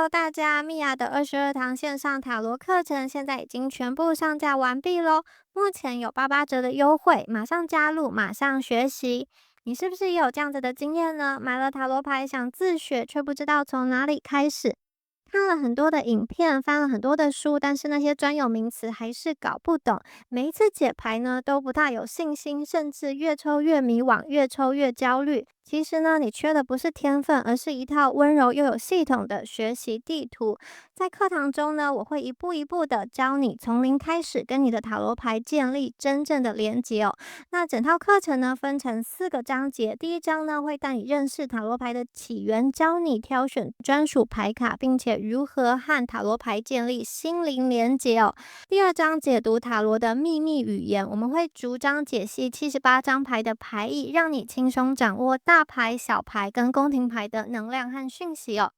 Hello，大家，米娅的22堂线上塔罗课程现在已经全部上架完毕咯，目前有88折的优惠，马上加入，马上学习。你是不是也有这样子的经验呢？买了塔罗牌想自学，却不知道从哪里开始，看了很多的影片，翻了很多的书，但是那些专有名词还是搞不懂。每一次解牌呢，都不大有信心，甚至越抽越迷惘，越抽越焦虑。其实呢，你缺的不是天分，而是一套温柔又有系统的学习地图。在课堂中呢，我会一步一步的教你从零开始跟你的塔罗牌建立真正的连结哦。那整套课程呢，分成4个章节。第一章呢，会带你认识塔罗牌的起源，教你挑选专属牌卡，并且如何和塔罗牌建立心灵连结哦。第二章解读塔罗的秘密语言，我们会逐章解析78张牌的牌意，让你轻松掌握大牌、小牌跟宫廷牌的能量和讯息哦。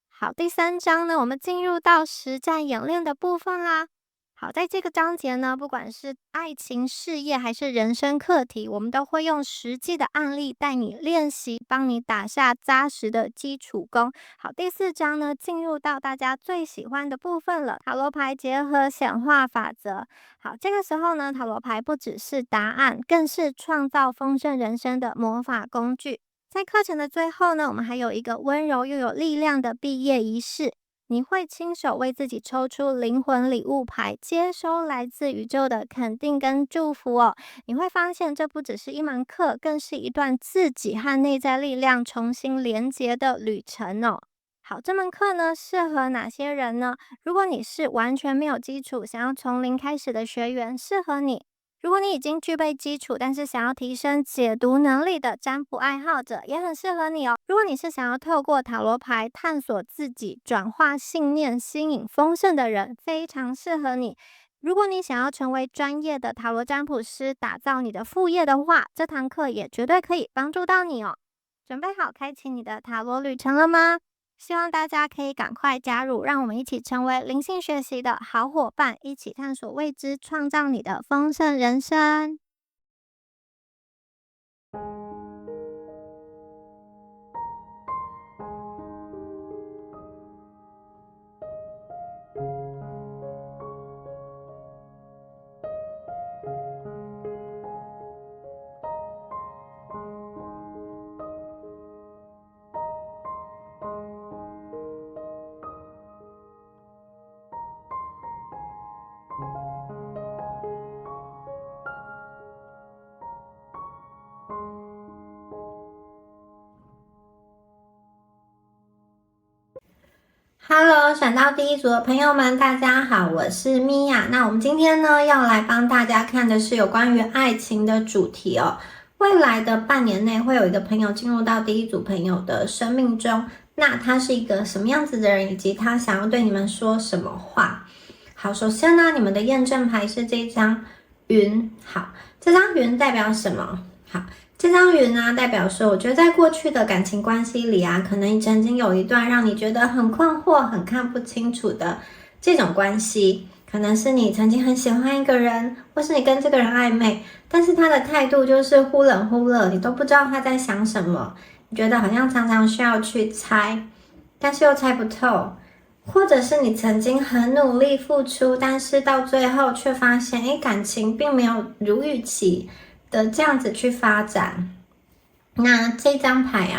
好，第3章呢，我们进入到实战演练的部分啦。好，在这个章节呢，不管是爱情、事业还是人生课题，我们都会用实际的案例带你练习，帮你打下扎实的基础功。好，第4章呢，进入到大家最喜欢的部分了，塔罗牌结合显化法则。好，这个时候呢，塔罗牌不只是答案，更是创造丰盛人生的魔法工具。在课程的最后呢，我们还有一个温柔又有力量的毕业仪式。你会亲手为自己抽出灵魂礼物牌，接收来自宇宙的肯定跟祝福哦。你会发现这不只是一门课，更是一段自己和内在力量重新连结的旅程哦。好，这门课呢，适合哪些人呢？如果你是完全没有基础，想要从零开始的学员，适合你。如果你已经具备基础，但是想要提升解读能力的占卜爱好者，也很适合你哦。如果你是想要透过塔罗牌探索自己、转化信念、吸引丰盛的人，非常适合你。如果你想要成为专业的塔罗占卜师，打造你的副业的话，这堂课也绝对可以帮助到你哦。准备好开启你的塔罗旅程了吗？希望大家可以赶快加入，让我们一起成为灵性学习的好伙伴，一起探索未知，创造你的丰盛人生。Hello，选到第一组的朋友们，大家好，我是米娅。那我们今天呢，要来帮大家看的是有关于爱情的主题哦。未来的半年内，会有一个朋友进入到第一组朋友的生命中，那他是一个什么样子的人，以及他想要对你们说什么话？好，首先呢，你们的验证牌是这张云。好，这张云代表什么？好。这张云呢，代表说，我觉得在过去的感情关系里啊，可能曾经有一段让你觉得很困惑、很看不清楚的这种关系，可能是你曾经很喜欢一个人，或是你跟这个人暧昧，但是他的态度就是忽冷忽热，你都不知道他在想什么，你觉得好像常常需要去猜，但是又猜不透，或者是你曾经很努力付出，但是到最后却发现，感情并没有如预期的这样子去发展。那这张牌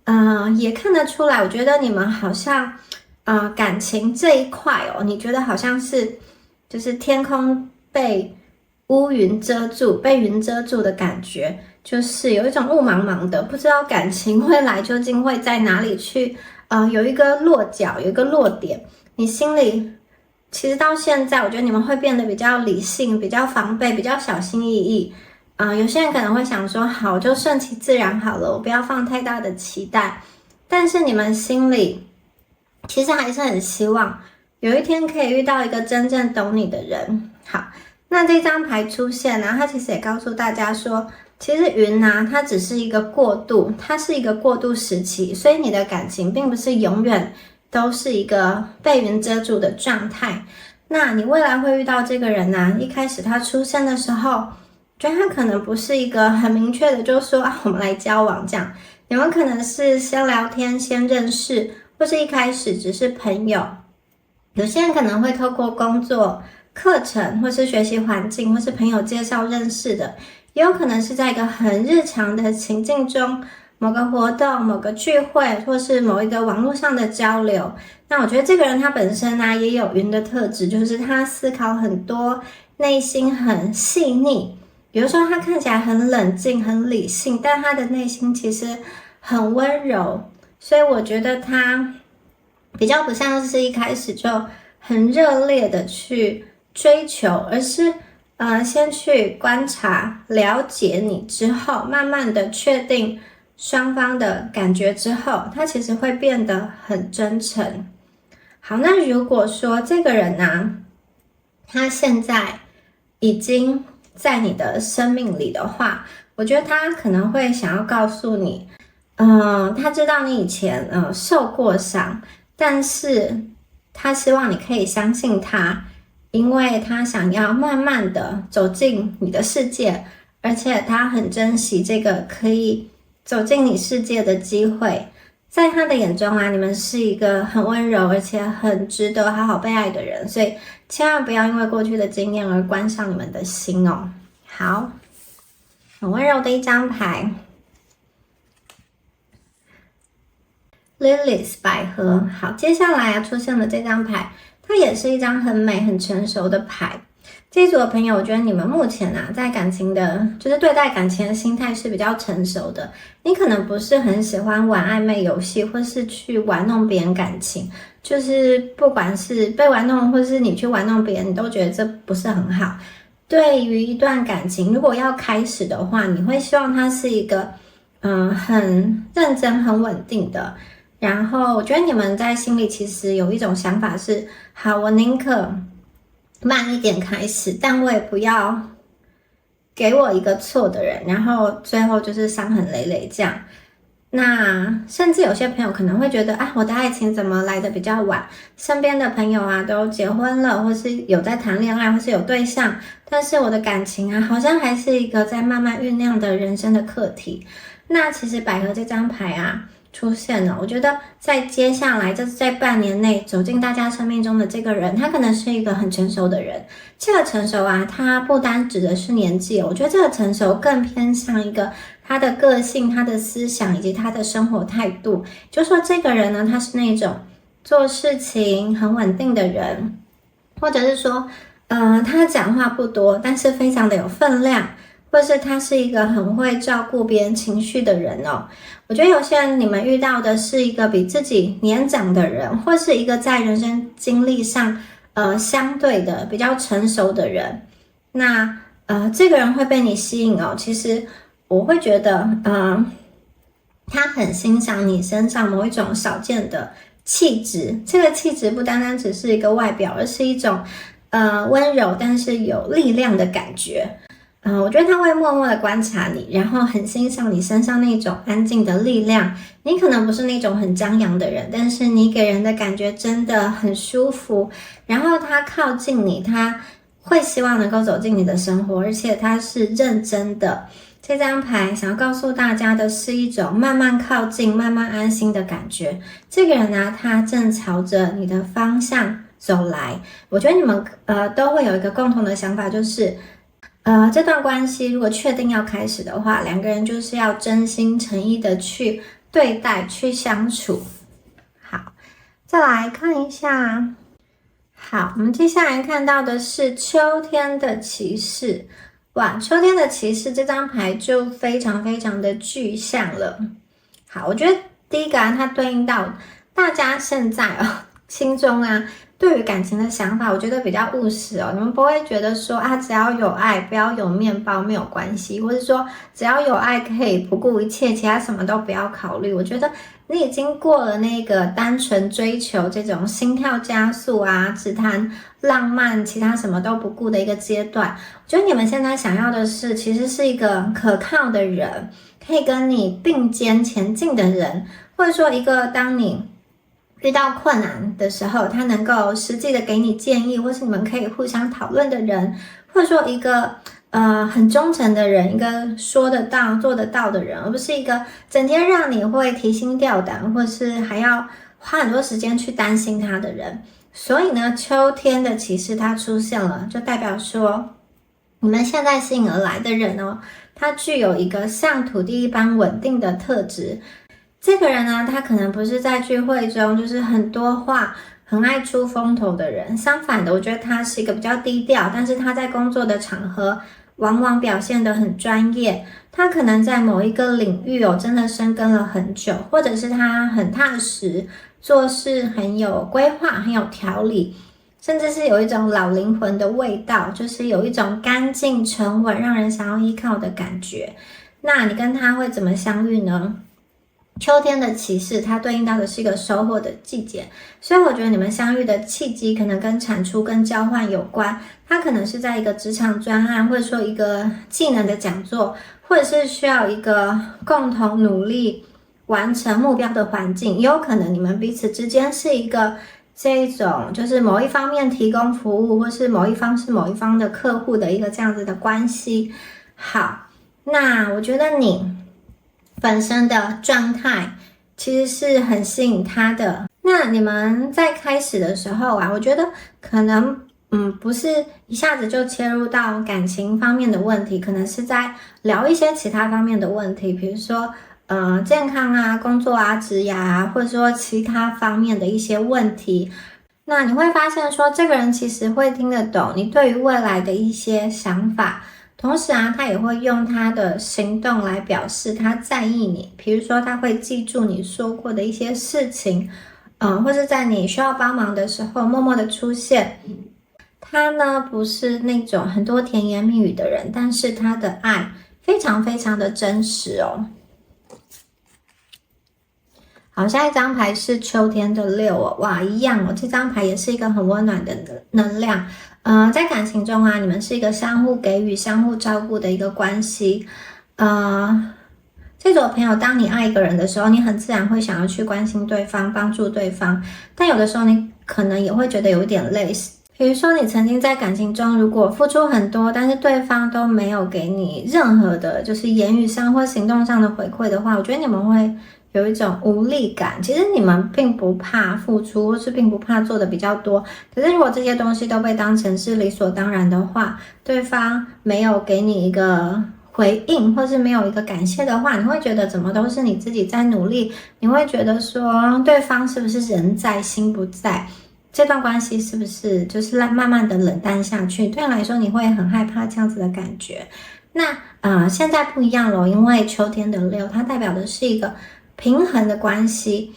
啊，也看得出来，我觉得你们好像感情这一块哦，你觉得好像是就是天空被乌云遮住，被云遮住的感觉，就是有一种雾茫茫的，不知道感情未来究竟会在哪里去有一个落脚，有一个落点。你心里其实到现在，我觉得你们会变得比较理性，比较防备，比较小心翼翼。有些人可能会想说，好，我就顺其自然好了，我不要放太大的期待。但是你们心里其实还是很希望有一天可以遇到一个真正懂你的人。好，那这张牌出现呢，它其实也告诉大家说，其实云啊，它只是一个过渡，它是一个过渡时期，所以你的感情并不是永远都是一个被云遮住的状态。那你未来会遇到这个人啊，一开始他出现的时候，觉得他可能不是一个很明确的就说我们来交往这样，你们可能是先聊天先认识，或是一开始只是朋友。有些人可能会透过工作、课程，或是学习环境，或是朋友介绍认识的，也有可能是在一个很日常的情境中，某个活动、某个聚会，或是某一个网络上的交流。那我觉得这个人他本身啊也有云的特质，就是他思考很多，内心很细腻。有的时候他看起来很冷静、很理性，但他的内心其实很温柔。所以我觉得他比较不像是一开始就很热烈的去追求，而是先去观察、了解你之后，慢慢的确定双方的感觉之后，他其实会变得很真诚。好，那如果说这个人啊，他现在已经在你的生命里的话，我觉得他可能会想要告诉你，他知道你以前受过伤，但是他希望你可以相信他，因为他想要慢慢的走进你的世界，而且他很珍惜这个可以走进你世界的机会。在他的眼中啊，你们是一个很温柔而且很值得好好被爱的人，所以千万不要因为过去的经验而关上你们的心哦。好，很温柔的一张牌，Lilies 百合。好，接下来啊出现了这张牌，它也是一张很美很成熟的牌。这一组的朋友，我觉得你们目前啊，在感情的，就是对待感情的心态是比较成熟的。你可能不是很喜欢玩暧昧游戏，或是去玩弄别人感情，就是不管是被玩弄，或是你去玩弄别人，你都觉得这不是很好。对于一段感情，如果要开始的话，你会希望它是一个，很认真、很稳定的。然后，我觉得你们在心里其实有一种想法是：好，我宁可慢一点开始，但我也不要给我一个错的人，然后最后就是伤痕累累这样。那甚至有些朋友可能会觉得啊，我的爱情怎么来的比较晚？身边的朋友啊都结婚了，或是有在谈恋爱，或是有对象，但是我的感情啊，好像还是一个在慢慢酝酿的人生的课题。那其实百合这张牌啊出现了，我觉得在接下来就是在半年内走进大家生命中的这个人，他可能是一个很成熟的人。这个成熟啊，他不单指的是年纪，我觉得这个成熟更偏向一个他的个性、他的思想以及他的生活态度。就说这个人呢，他是那种做事情很稳定的人，或者是说，他讲话不多，但是非常的有分量。或是他是一个很会照顾别人情绪的人哦。我觉得有些人你们遇到的是一个比自己年长的人，或是一个在人生经历上相对的比较成熟的人。那这个人会被你吸引哦。其实我会觉得他很欣赏你身上某一种少见的气质。这个气质不单单只是一个外表，而是一种温柔但是有力量的感觉。我觉得他会默默的观察你，然后很欣赏你身上那种安静的力量。你可能不是那种很张扬的人，但是你给人的感觉真的很舒服。然后他靠近你，他会希望能够走进你的生活，而且他是认真的。这张牌想要告诉大家的是一种慢慢靠近、慢慢安心的感觉。这个人呢，他正朝着你的方向走来。我觉得你们都会有一个共同的想法，就是这段关系如果确定要开始的话，两个人就是要真心诚意的去对待、去相处。好，再来看一下。好，我们接下来看到的是秋天的骑士。哇，秋天的骑士这张牌就非常非常的具象了。好，我觉得第一个啊，它对应到大家现在心中啊对于感情的想法，我觉得比较务实哦。你们不会觉得说啊，只要有爱，不要有面包没有关系，或者说只要有爱可以不顾一切，其他什么都不要考虑。我觉得你已经过了那个单纯追求这种心跳加速啊，只谈浪漫，其他什么都不顾的一个阶段。我觉得你们现在想要的是，其实是一个可靠的人，可以跟你并肩前进的人，或者说一个当你遇到困难的时候，他能够实际的给你建议，或是你们可以互相讨论的人，或者说一个很忠诚的人，一个说得到做得到的人，而不是一个整天让你会提心吊胆，或是还要花很多时间去担心他的人。所以呢，秋天的骑士它出现了，就代表说你们现在吸引而来的人哦，他具有一个像土地一般稳定的特质。这个人呢，他可能不是在聚会中就是很多话很爱出风头的人，相反的，我觉得他是一个比较低调，但是他在工作的场合往往表现得很专业。他可能在某一个领域真的深耕了很久，或者是他很踏实，做事很有规划，很有条理，甚至是有一种老灵魂的味道，就是有一种干净沉稳让人想要依靠的感觉。那你跟他会怎么相遇呢？秋天的骑士它对应到的是一个收获的季节，所以我觉得你们相遇的契机可能跟产出跟交换有关。它可能是在一个职场专案，或者说一个技能的讲座，或者是需要一个共同努力完成目标的环境，也有可能你们彼此之间是一个这一种就是某一方面提供服务，或是某一方是某一方的客户的一个这样子的关系。好，那我觉得你本身的状态其实是很吸引他的。那你们在开始的时候啊，我觉得可能不是一下子就切入到感情方面的问题，可能是在聊一些其他方面的问题，比如说健康啊、工作啊、职业啊，或者说其他方面的一些问题。那你会发现说，这个人其实会听得懂你对于未来的一些想法，同时啊，他也会用他的行动来表示他在意你。比如说，他会记住你说过的一些事情，或是在你需要帮忙的时候默默的出现。他呢，不是那种很多甜言蜜语的人，但是他的爱非常非常的真实哦。好，下一张牌是秋天的6哦，哇，一样哦，这张牌也是一个很温暖的能量。在感情中啊，你们是一个相互给予、相互照顾的一个关系。这组朋友，当你爱一个人的时候，你很自然会想要去关心对方、帮助对方，但有的时候你可能也会觉得有一点累。比如说，你曾经在感情中如果付出很多，但是对方都没有给你任何的，就是言语上或行动上的回馈的话，我觉得你们会有一种无力感。其实你们并不怕付出，或是并不怕做的比较多，可是如果这些东西都被当成是理所当然的话，对方没有给你一个回应，或是没有一个感谢的话，你会觉得怎么都是你自己在努力，你会觉得说对方是不是人在心不在，这段关系是不是就是慢慢的冷淡下去，对你来说你会很害怕这样子的感觉。那现在不一样了，因为秋天的6它代表的是一个平衡的关系。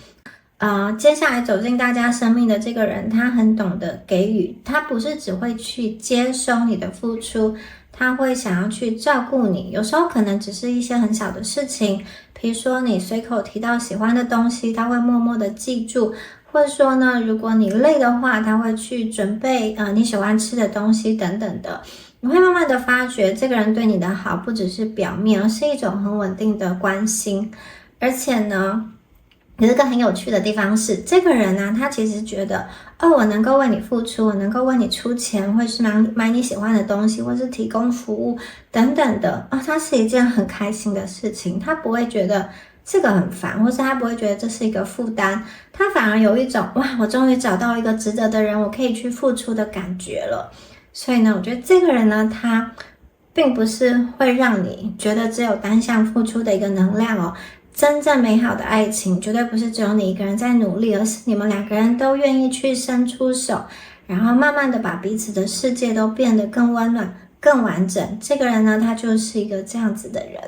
接下来走进大家生命的这个人，他很懂得给予，他不是只会去接收你的付出，他会想要去照顾你。有时候可能只是一些很小的事情，比如说你随口提到喜欢的东西，他会默默的记住，或者说呢，如果你累的话，他会去准备你喜欢吃的东西等等的。你会慢慢的发觉，这个人对你的好不只是表面，而是一种很稳定的关心。而且呢，有一个很有趣的地方是，这个人呢，他其实觉得，我能够为你付出，我能够为你出钱，或是买你喜欢的东西，或是提供服务等等的，它是一件很开心的事情。他不会觉得这个很烦，或是他不会觉得这是一个负担，他反而有一种哇，我终于找到一个值得的人，我可以去付出的感觉了。所以呢，我觉得这个人呢，他并不是会让你觉得只有单向付出的一个能量哦。真正美好的爱情绝对不是只有你一个人在努力，而是你们两个人都愿意去伸出手，然后慢慢的把彼此的世界都变得更温暖、更完整。这个人呢，他就是一个这样子的人。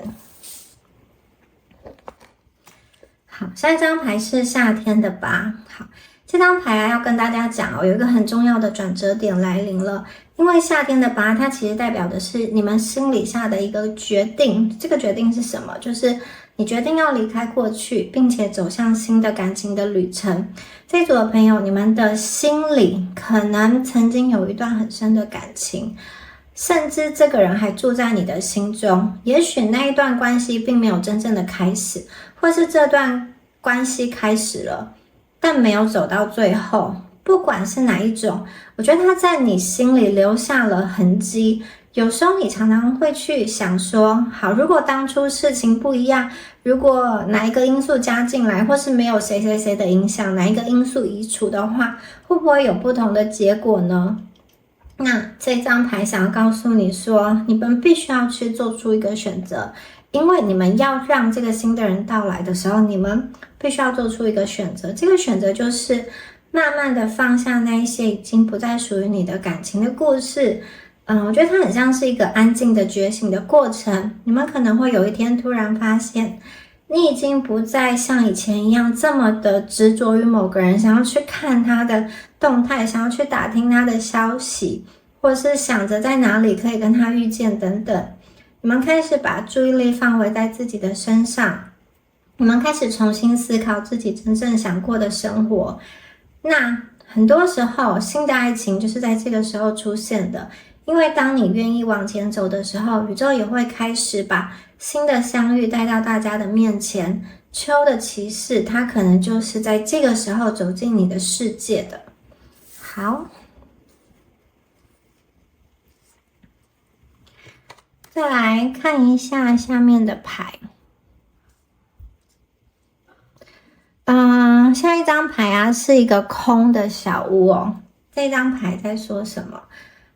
好，下一张牌是夏天的8。好，这张牌要跟大家讲有一个很重要的转折点来临了。因为夏天的8，它其实代表的是你们心里下的一个决定。这个决定是什么？就是你决定要离开过去，并且走向新的感情的旅程。这组的朋友，你们的心里可能曾经有一段很深的感情，甚至这个人还住在你的心中。也许那一段关系并没有真正的开始，或是这段关系开始了，但没有走到最后。不管是哪一种，我觉得它在你心里留下了痕迹，有时候你常常会去想说，好，如果当初事情不一样，如果哪一个因素加进来，或是没有谁谁谁的影响，哪一个因素移除的话，会不会有不同的结果呢？那这张牌想要告诉你说，你们必须要去做出一个选择，因为你们要让这个新的人到来的时候，你们必须要做出一个选择。这个选择就是慢慢的放下那一些已经不再属于你的感情的故事。我觉得它很像是一个安静的觉醒的过程。你们可能会有一天突然发现，你已经不再像以前一样这么的执着于某个人，想要去看他的动态，想要去打听他的消息，或是想着在哪里可以跟他遇见等等。你们开始把注意力放回在自己的身上，你们开始重新思考自己真正想过的生活。那很多时候，新的爱情就是在这个时候出现的。因为当你愿意往前走的时候，宇宙也会开始把新的相遇带到大家的面前。秋的骑士，他可能就是在这个时候走进你的世界的。好，再来看一下下面的牌。下一张牌啊，是一个空的小屋哦。这张牌在说什么？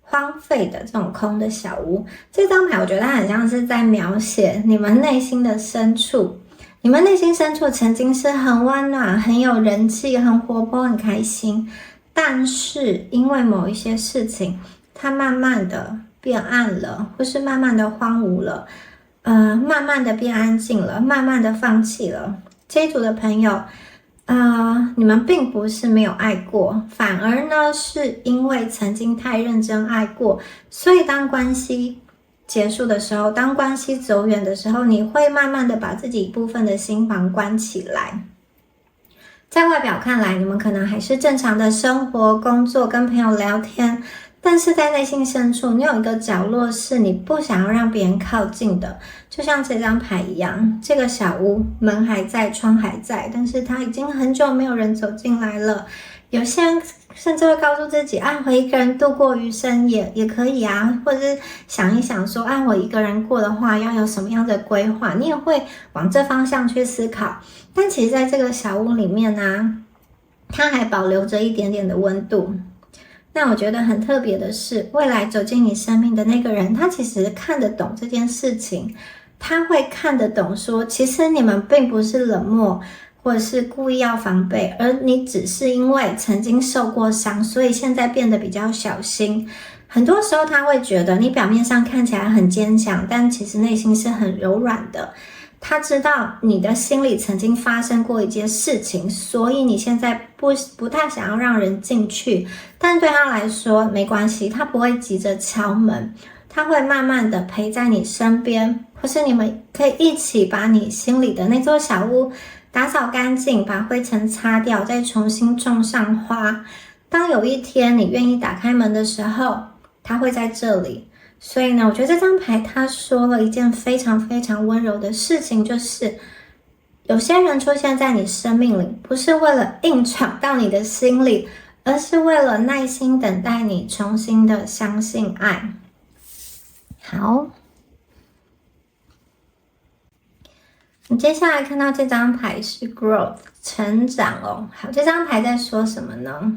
荒废的这种空的小屋，这张牌我觉得它很像是在描写你们内心的深处。你们内心深处曾经是很温暖、很有人气、很活泼、很开心，但是因为某一些事情，它慢慢的变暗了，或是慢慢的荒芜了，慢慢的变安静了，慢慢的放弃了。这一组的朋友，你们并不是没有爱过，反而呢是因为曾经太认真爱过，所以当关系结束的时候，当关系走远的时候，你会慢慢的把自己一部分的心房关起来。在外表看来，你们可能还是正常的生活、工作、跟朋友聊天，但是在内心深处，你有一个角落是你不想要让别人靠近的，就像这张牌一样，这个小屋门还在，窗还在，但是它已经很久没有人走进来了。有些人甚至会告诉自己，我一个人度过余生也可以啊，或者是想一想说，我一个人过的话要有什么样的规划，你也会往这方向去思考。但其实在这个小屋里面呢，它还保留着一点点的温度。那我觉得很特别的是，未来走进你生命的那个人，他其实看得懂这件事情，他会看得懂说，其实你们并不是冷漠，或者是故意要防备，而你只是因为曾经受过伤，所以现在变得比较小心。很多时候他会觉得你表面上看起来很坚强，但其实内心是很柔软的。他知道你的心里曾经发生过一件事情，所以你现在不太想要让人进去，但对他来说没关系，他不会急着敲门，他会慢慢的陪在你身边，或是你们可以一起把你心里的那座小屋打扫干净，把灰尘擦掉，再重新种上花。当有一天你愿意打开门的时候，他会在这里。所以呢，我觉得这张牌他说了一件非常非常温柔的事情，就是有些人出现在你生命里，不是为了硬闯到你的心里，而是为了耐心等待你重新的相信爱。好，你接下来看到这张牌是 growth 成长哦。好，这张牌在说什么呢？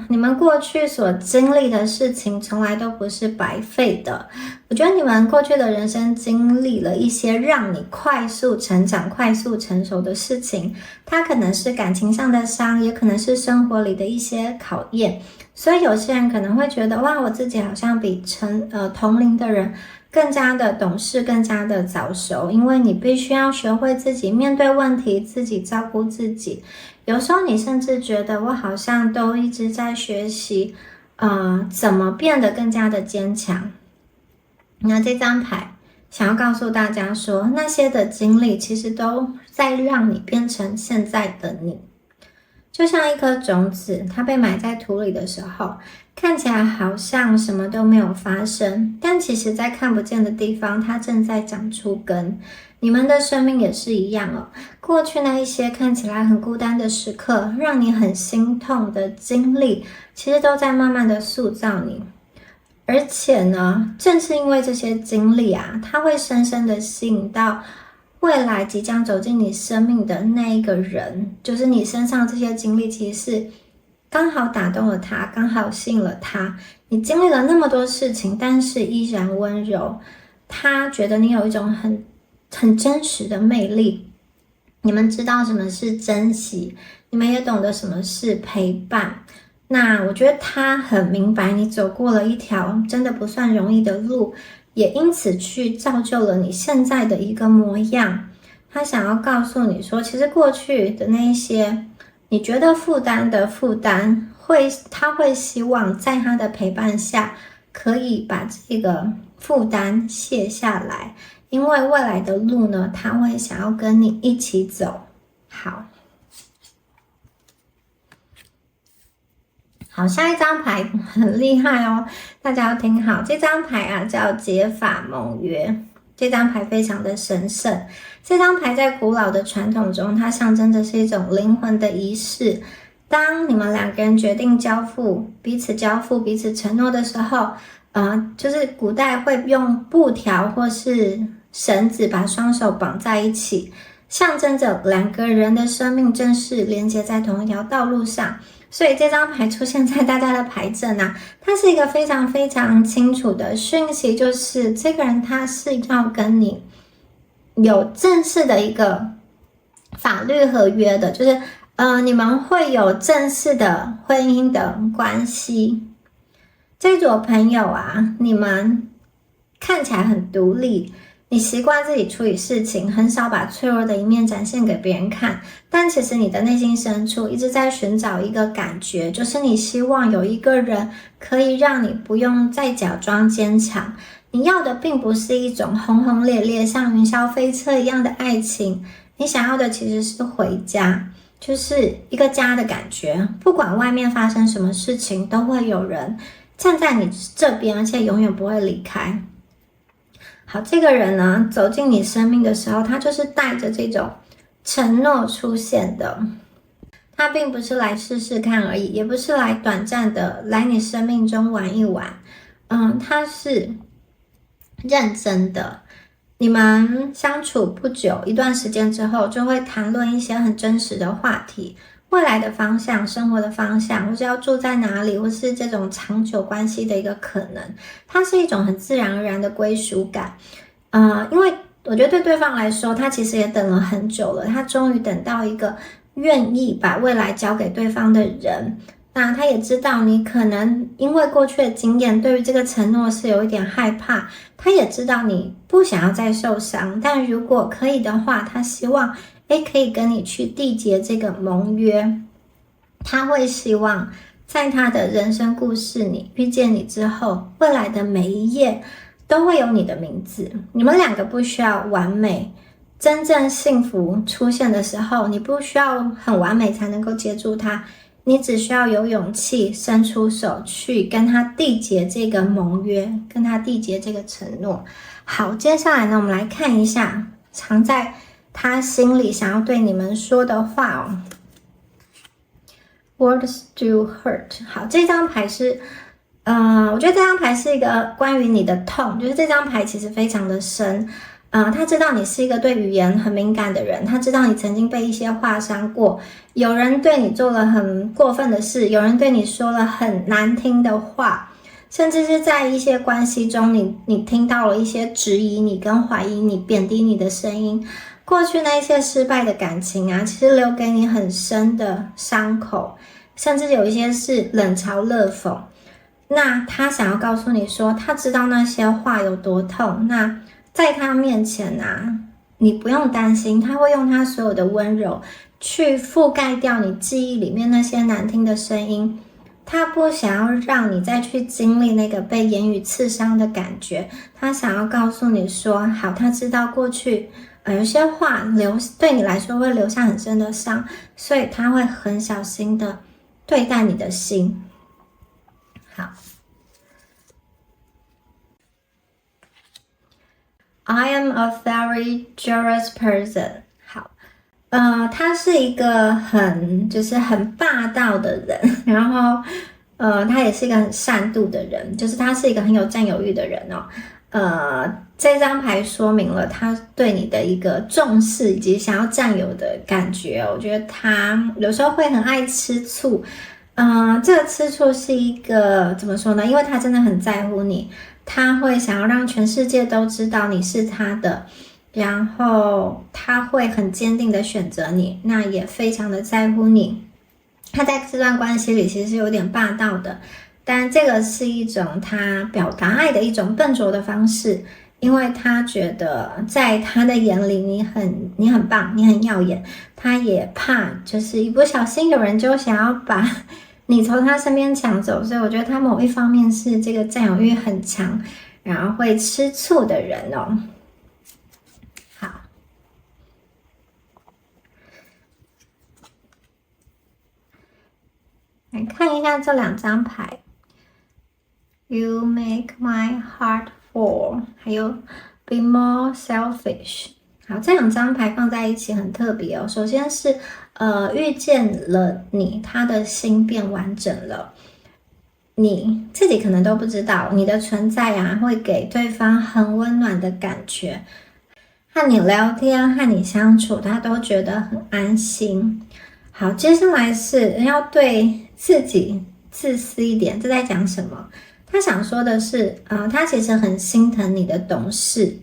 你们过去所经历的事情从来都不是白费的。我觉得你们过去的人生经历了一些让你快速成长、快速成熟的事情，它可能是感情上的伤，也可能是生活里的一些考验。所以有些人可能会觉得，哇，我自己好像比同龄的人更加的懂事，更加的早熟，因为你必须要学会自己面对问题，自己照顾自己。有时候你甚至觉得我好像都一直在学习，怎么变得更加的坚强。那这张牌想要告诉大家说，那些的经历其实都在让你变成现在的你。就像一颗种子，它被埋在土里的时候，看起来好像什么都没有发生，但其实在看不见的地方，它正在长出根。你们的生命也是一样哦。过去那一些看起来很孤单的时刻，让你很心痛的经历，其实都在慢慢的塑造你。而且呢，正是因为这些经历啊，它会深深的吸引到未来即将走进你生命的那一个人，就是你身上这些经历其实是刚好打动了他，刚好吸引了他。你经历了那么多事情，但是依然温柔。他觉得你有一种很真实的魅力。你们知道什么是珍惜，你们也懂得什么是陪伴。那我觉得他很明白你走过了一条真的不算容易的路，也因此去造就了你现在的一个模样。他想要告诉你说，其实过去的那一些你觉得负担的负担，他会希望在他的陪伴下，可以把这个负担卸下来。因为未来的路呢，他会想要跟你一起走。好，下一张牌很厉害哦，大家要听好。这张牌啊叫解法盟约，这张牌非常的神圣。这张牌在古老的传统中，它象征着是一种灵魂的仪式。当你们两个人决定彼此交付、彼此承诺的时候，就是古代会用布条或是绳子把双手绑在一起，象征着两个人的生命正式连接在同一条道路上。所以这张牌出现在大家的牌阵啊，它是一个非常非常清楚的讯息，就是这个人他是要跟你有正式的一个法律合约的，就是你们会有正式的婚姻的关系。这组朋友啊，你们看起来很独立，你习惯自己处理事情，很少把脆弱的一面展现给别人看，但其实你的内心深处一直在寻找一个感觉，就是你希望有一个人可以让你不用再假装坚强。你要的并不是一种轰轰烈烈像云霄飞车一样的爱情，你想要的其实是回家，就是一个家的感觉。不管外面发生什么事情，都会有人站在你这边，而且永远不会离开。好，这个人呢，走进你生命的时候，他就是带着这种承诺出现的。他并不是来试试看而已，也不是来短暂的来你生命中玩一玩。他是认真的。你们相处不久，一段时间之后，就会谈论一些很真实的话题。未来的方向、生活的方向，或是要住在哪里，或是这种长久关系的一个可能，它是一种很自然而然的归属感。因为我觉得对对方来说，他其实也等了很久了，他终于等到一个愿意把未来交给对方的人。那他也知道你可能因为过去的经验，对于这个承诺是有一点害怕，他也知道你不想要再受伤，但如果可以的话，他希望可以跟你去缔结这个盟约。他会希望在他的人生故事里遇见你之后，未来的每一页都会有你的名字。你们两个不需要完美，真正幸福出现的时候，你不需要很完美才能够接住他，你只需要有勇气伸出手去跟他缔结这个盟约，跟他缔结这个承诺。好，接下来呢，我们来看一下藏在他心里想要对你们说的话哦。Words do hurt。 好，这张牌是我觉得这张牌是一个关于你的痛，就是这张牌其实非常的深。他知道你是一个对语言很敏感的人，他知道你曾经被一些话伤过，有人对你做了很过分的事，有人对你说了很难听的话，甚至是在一些关系中你听到了一些质疑你跟怀疑你、贬低你的声音。过去那一些失败的感情啊，其实留给你很深的伤口，甚至有一些是冷嘲热讽。那他想要告诉你说，他知道那些话有多痛，那在他面前啊，你不用担心，他会用他所有的温柔去覆盖掉你记忆里面那些难听的声音。他不想要让你再去经历那个被言语刺伤的感觉，他想要告诉你说，好，他知道过去有些话对你来说会留下很深的伤，所以他会很小心的对待你的心。好， I am a very jealous person。 好，他是一个很霸道的人，然后他也是一个很善妒的人，就是他是一个很有占有欲的人哦。这张牌说明了他对你的一个重视以及想要占有的感觉哦。我觉得他有时候会很爱吃醋，这个吃醋是一个怎么说呢？因为他真的很在乎你，他会想要让全世界都知道你是他的，然后他会很坚定的选择你，那也非常的在乎你。他在这段关系里其实是有点霸道的，但这个是一种他表达爱的一种笨拙的方式，因为他觉得在他的眼里你很棒，你很耀眼，他也怕就是一不小心有人就想要把你从他身边抢走，所以我觉得他某一方面是这个占有欲很强，然后会吃醋的人哦。好，来看一下这2张牌。You make my heart full， 还有 Be more selfish。好，这2张牌放在一起很特别哦。首先是遇见了你，他的心变完整了。你自己可能都不知道，你的存在啊，会给对方很温暖的感觉。和你聊天，和你相处，他都觉得很安心。好，接下来是要对自己自私一点。这在讲什么？他想说的是，他其实很心疼你的懂事，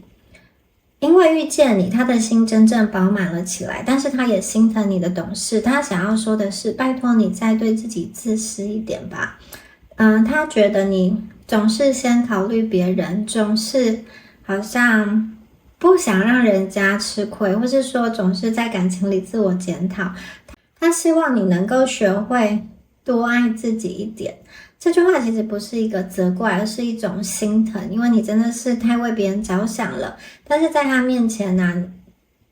因为遇见你，他的心真正饱满了起来。但是他也心疼你的懂事，他想要说的是，拜托你再对自己自私一点吧。他觉得你总是先考虑别人，总是好像不想让人家吃亏，或是说总是在感情里自我检讨。他希望你能够学会多爱自己一点。这句话其实不是一个责怪，而是一种心疼，因为你真的是太为别人着想了。但是在他面前呢，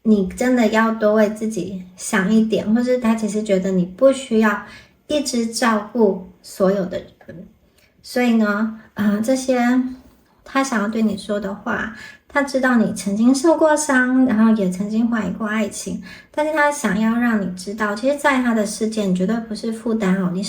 你真的要多为自己想一点，或是他其实觉得你不需要一直照顾所有的人。所以呢，这些他想要对你说的话，他知道你曾经受过伤，然后也曾经怀疑过爱情，但是他想要让你知道，其实在他的世界你绝对不是负担哦，你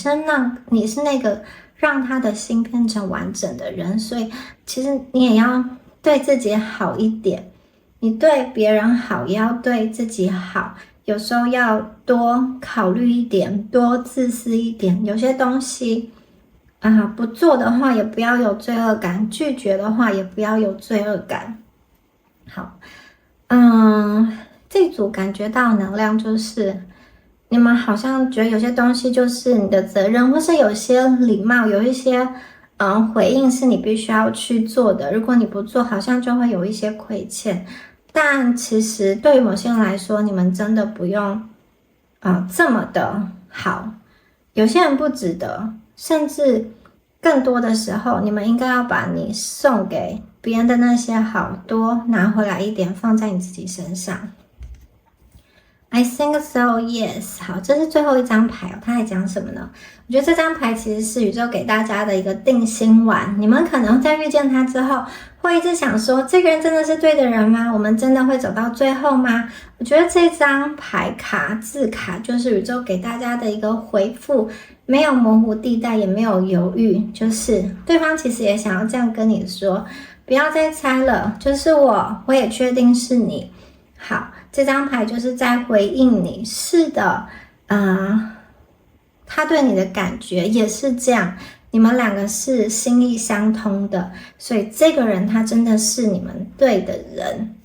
是那个让他的心变成完整的人。所以其实你也要对自己好一点，你对别人好也要对自己好，有时候要多考虑一点，多自私一点。有些东西不做的话也不要有罪恶感，拒绝的话也不要有罪恶感。好，这组感觉到能量就是你们好像觉得有些东西就是你的责任，或是有些礼貌，有一些回应是你必须要去做的，如果你不做好像就会有一些亏欠。但其实对于某些人来说，你们真的不用这么的好，有些人不值得，甚至更多的时候你们应该要把你送给别人的那些好多拿回来一点，放在你自己身上。I think so, yes。 好，这是最后一张牌它还讲什么呢？我觉得这张牌其实是宇宙给大家的一个定心丸。你们可能在遇见他之后会一直想说，这个人真的是对的人吗？我们真的会走到最后吗？我觉得这张牌字卡就是宇宙给大家的一个回复，没有模糊地带，也没有犹豫，就是对方其实也想要这样跟你说，不要再猜了，就是我也确定是你。好，这张牌就是在回应你，是的，他对你的感觉也是这样，你们两个是心意相通的，所以这个人他真的是你们对的人。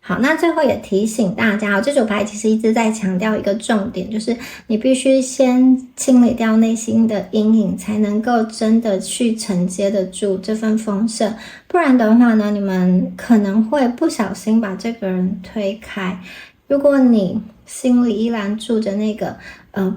好，那最后也提醒大家这组牌其实一直在强调一个重点，就是你必须先清理掉内心的阴影，才能够真的去承接得住这份丰盛。不然的话呢，你们可能会不小心把这个人推开。如果你心里依然住着那个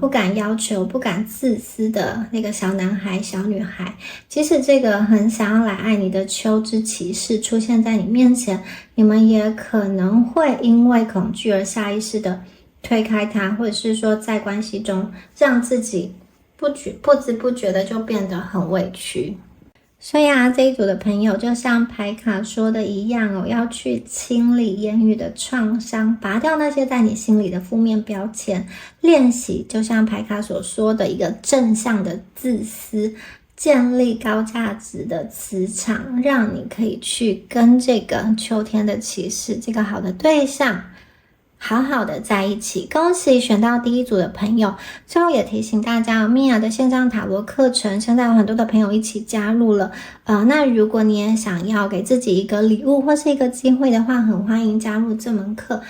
不敢要求、不敢自私的那个小男孩、小女孩，即使这个很想要来爱你的秋之骑士出现在你面前，你们也可能会因为恐惧而下意识的推开他，或者是说在关系中让自己不知不觉的就变得很委屈。所以啊，这一组的朋友就像牌卡说的一样哦，要去清理言语的创伤，拔掉那些在你心里的负面标签，练习就像牌卡所说的一个正向的自私，建立高价值的磁场，让你可以去跟这个秋天的骑士这个好的对象好好的在一起。恭喜选到第一组的朋友。最后也提醒大家，米娅的线上塔罗课程现在有很多的朋友一起加入了，那如果你也想要给自己一个礼物或是一个机会的话，很欢迎加入这门课，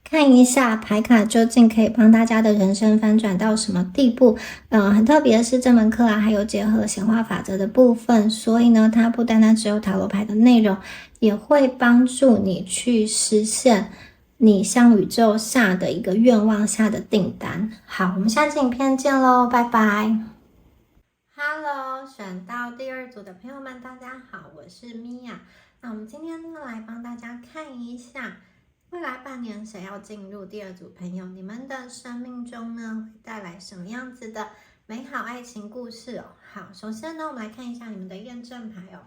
看一下牌卡究竟可以帮大家的人生翻转到什么地步。很特别的是这门课啊，还有结合显化法则的部分，所以呢，它不单单只有塔罗牌的内容，也会帮助你去实现你向宇宙下的一个愿望下的订单。好，我们下期影片见咯，拜拜。Hello， 选到第二组的朋友们，大家好，我是米娅。那我们今天呢，来帮大家看一下未来半年谁要进入第二组朋友，你们的生命中呢，会带来什么样子的美好爱情故事哦。好，首先呢，我们来看一下你们的验证牌哦。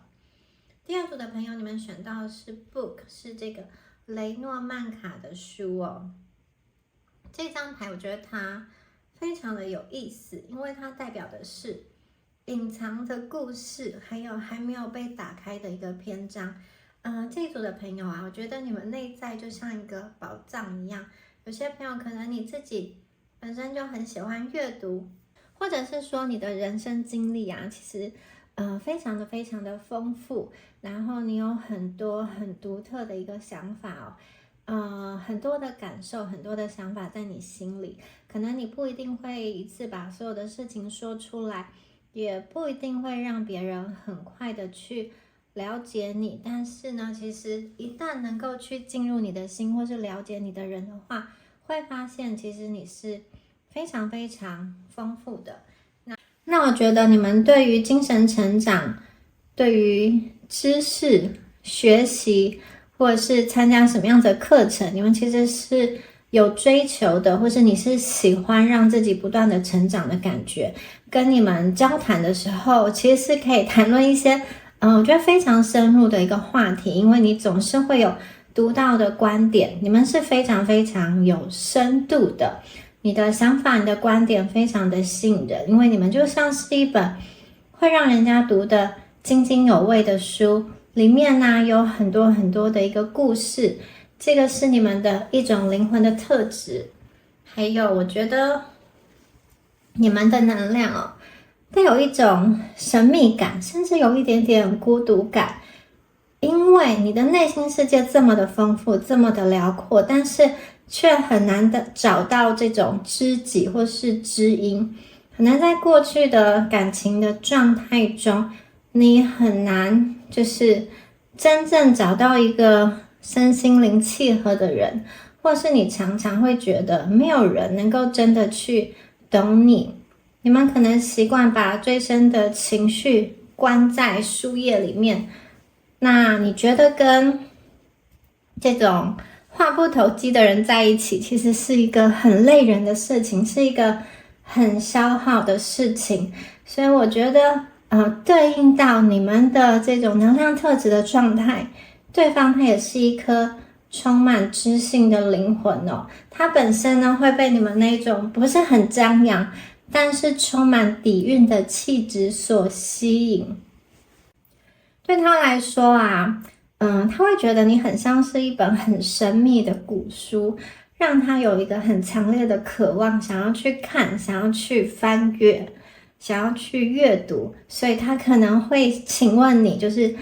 第二组的朋友，你们选到的是 Book， 是这个雷诺曼卡的书哦。这张牌我觉得它非常的有意思，因为它代表的是隐藏的故事，还有还没有被打开的一个篇章。这一组的朋友啊，我觉得你们内在就像一个宝藏一样。有些朋友可能你自己本身就很喜欢阅读，或者是说你的人生经历啊，其实非常的丰富，然后你有很多很独特的一个想法哦，很多的感受，很多的想法在你心里，可能你不一定会一次把所有的事情说出来，也不一定会让别人很快的去了解你，但是呢，其实一旦能够去进入你的心，或是了解你的人的话，会发现其实你是非常丰富的。那我觉得你们对于精神成长，对于知识学习，或者是参加什么样子的课程，你们其实是有追求的，或是你是喜欢让自己不断的成长的感觉。跟你们交谈的时候，其实是可以谈论一些我觉得非常深入的一个话题，因为你总是会有独到的观点，你们是非常有深度的，你的想法，你的观点非常的吸引人，因为你们就像是一本会让人家读得津津有味的书，里面呢有很多的一个故事，这个是你们的一种灵魂的特质。还有我觉得你们的能量带有一种神秘感，甚至有一点点孤独感，因为你的内心世界这么的丰富，这么的辽阔，但是却很难的找到这种知己或是知音，很难在过去的感情的状态中，你很难就是真正找到一个身心灵契合的人，或是你常常会觉得没有人能够真的去懂你。你们可能习惯把最深的情绪关在书页里面，那你觉得跟这种话不投机的人在一起，其实是一个很累人的事情，是一个很消耗的事情。所以我觉得对应到你们的这种能量特质的状态，对方他也是一颗充满知性的灵魂哦，他本身呢会被你们那种不是很张扬，但是充满底蕴的气质所吸引。对他来说啊，他会觉得你很像是一本很神秘的古书，让他有一个很强烈的渴望，想要去看，想要去翻阅，想要去阅读，所以他可能会请问你，就是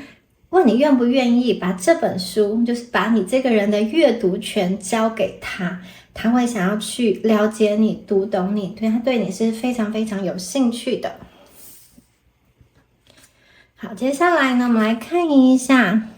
问你愿不愿意把这本书，就是把你这个人的阅读权交给他，他会想要去了解你，读懂你，对，他对你是非常有興趣的。好，接下来呢，我们来看一下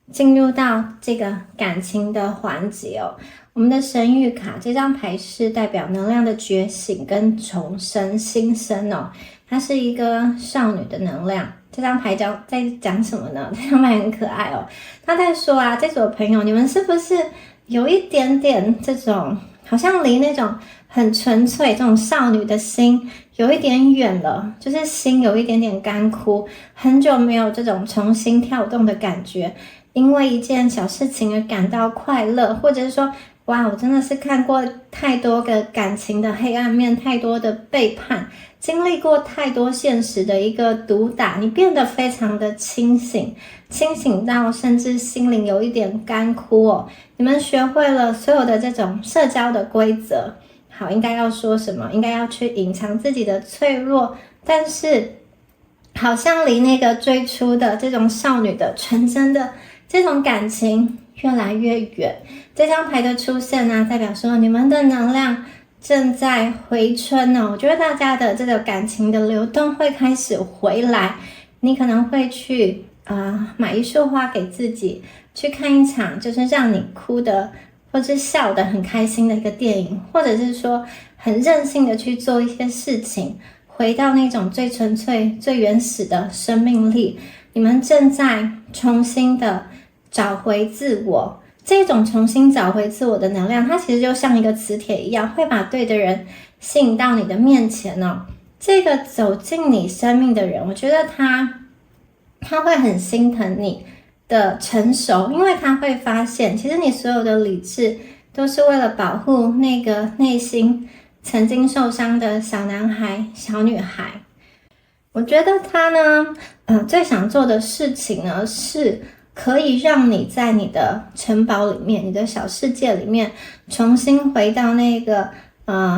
进入到这个感情的环节哦。我们的神谕卡这张牌是代表能量的觉醒跟重生新生哦，它是一个少女的能量。这张牌在讲什么呢？这张牌很可爱哦，他在说这组朋友，你们是不是有一点点这种好像离那种很纯粹，这种少女的心有一点远了，就是心有一点点干枯，很久没有这种重新跳动的感觉，因为一件小事情而感到快乐，或者是说哇，我真的是看过太多个感情的黑暗面，太多的背叛，经历过太多现实的一个毒打，你变得非常的清醒，清醒到甚至心灵有一点干枯哦。你们学会了所有的这种社交的规则，好，应该要说什么，应该要去隐藏自己的脆弱，但是好像离那个最初的这种少女的纯真的这种感情越来越远。这张牌的出现呢，代表说你们的能量正在回春哦。我觉得大家的这个感情的流动会开始回来，你可能会去买一束花给自己，去看一场就是让你哭的或是笑得很开心的一个电影，或者是说很任性的去做一些事情，回到那种最纯粹最原始的生命力。你们正在重新的找回自我，这种重新找回自我的能量，它其实就像一个磁铁一样，会把对的人吸引到你的面前哦。这个走进你生命的人，我觉得他会很心疼你的成熟，因为他会发现其实你所有的理智都是为了保护那个内心曾经受伤的小男孩小女孩。我觉得他呢最想做的事情呢，是可以让你在你的城堡里面，你的小世界里面重新回到那个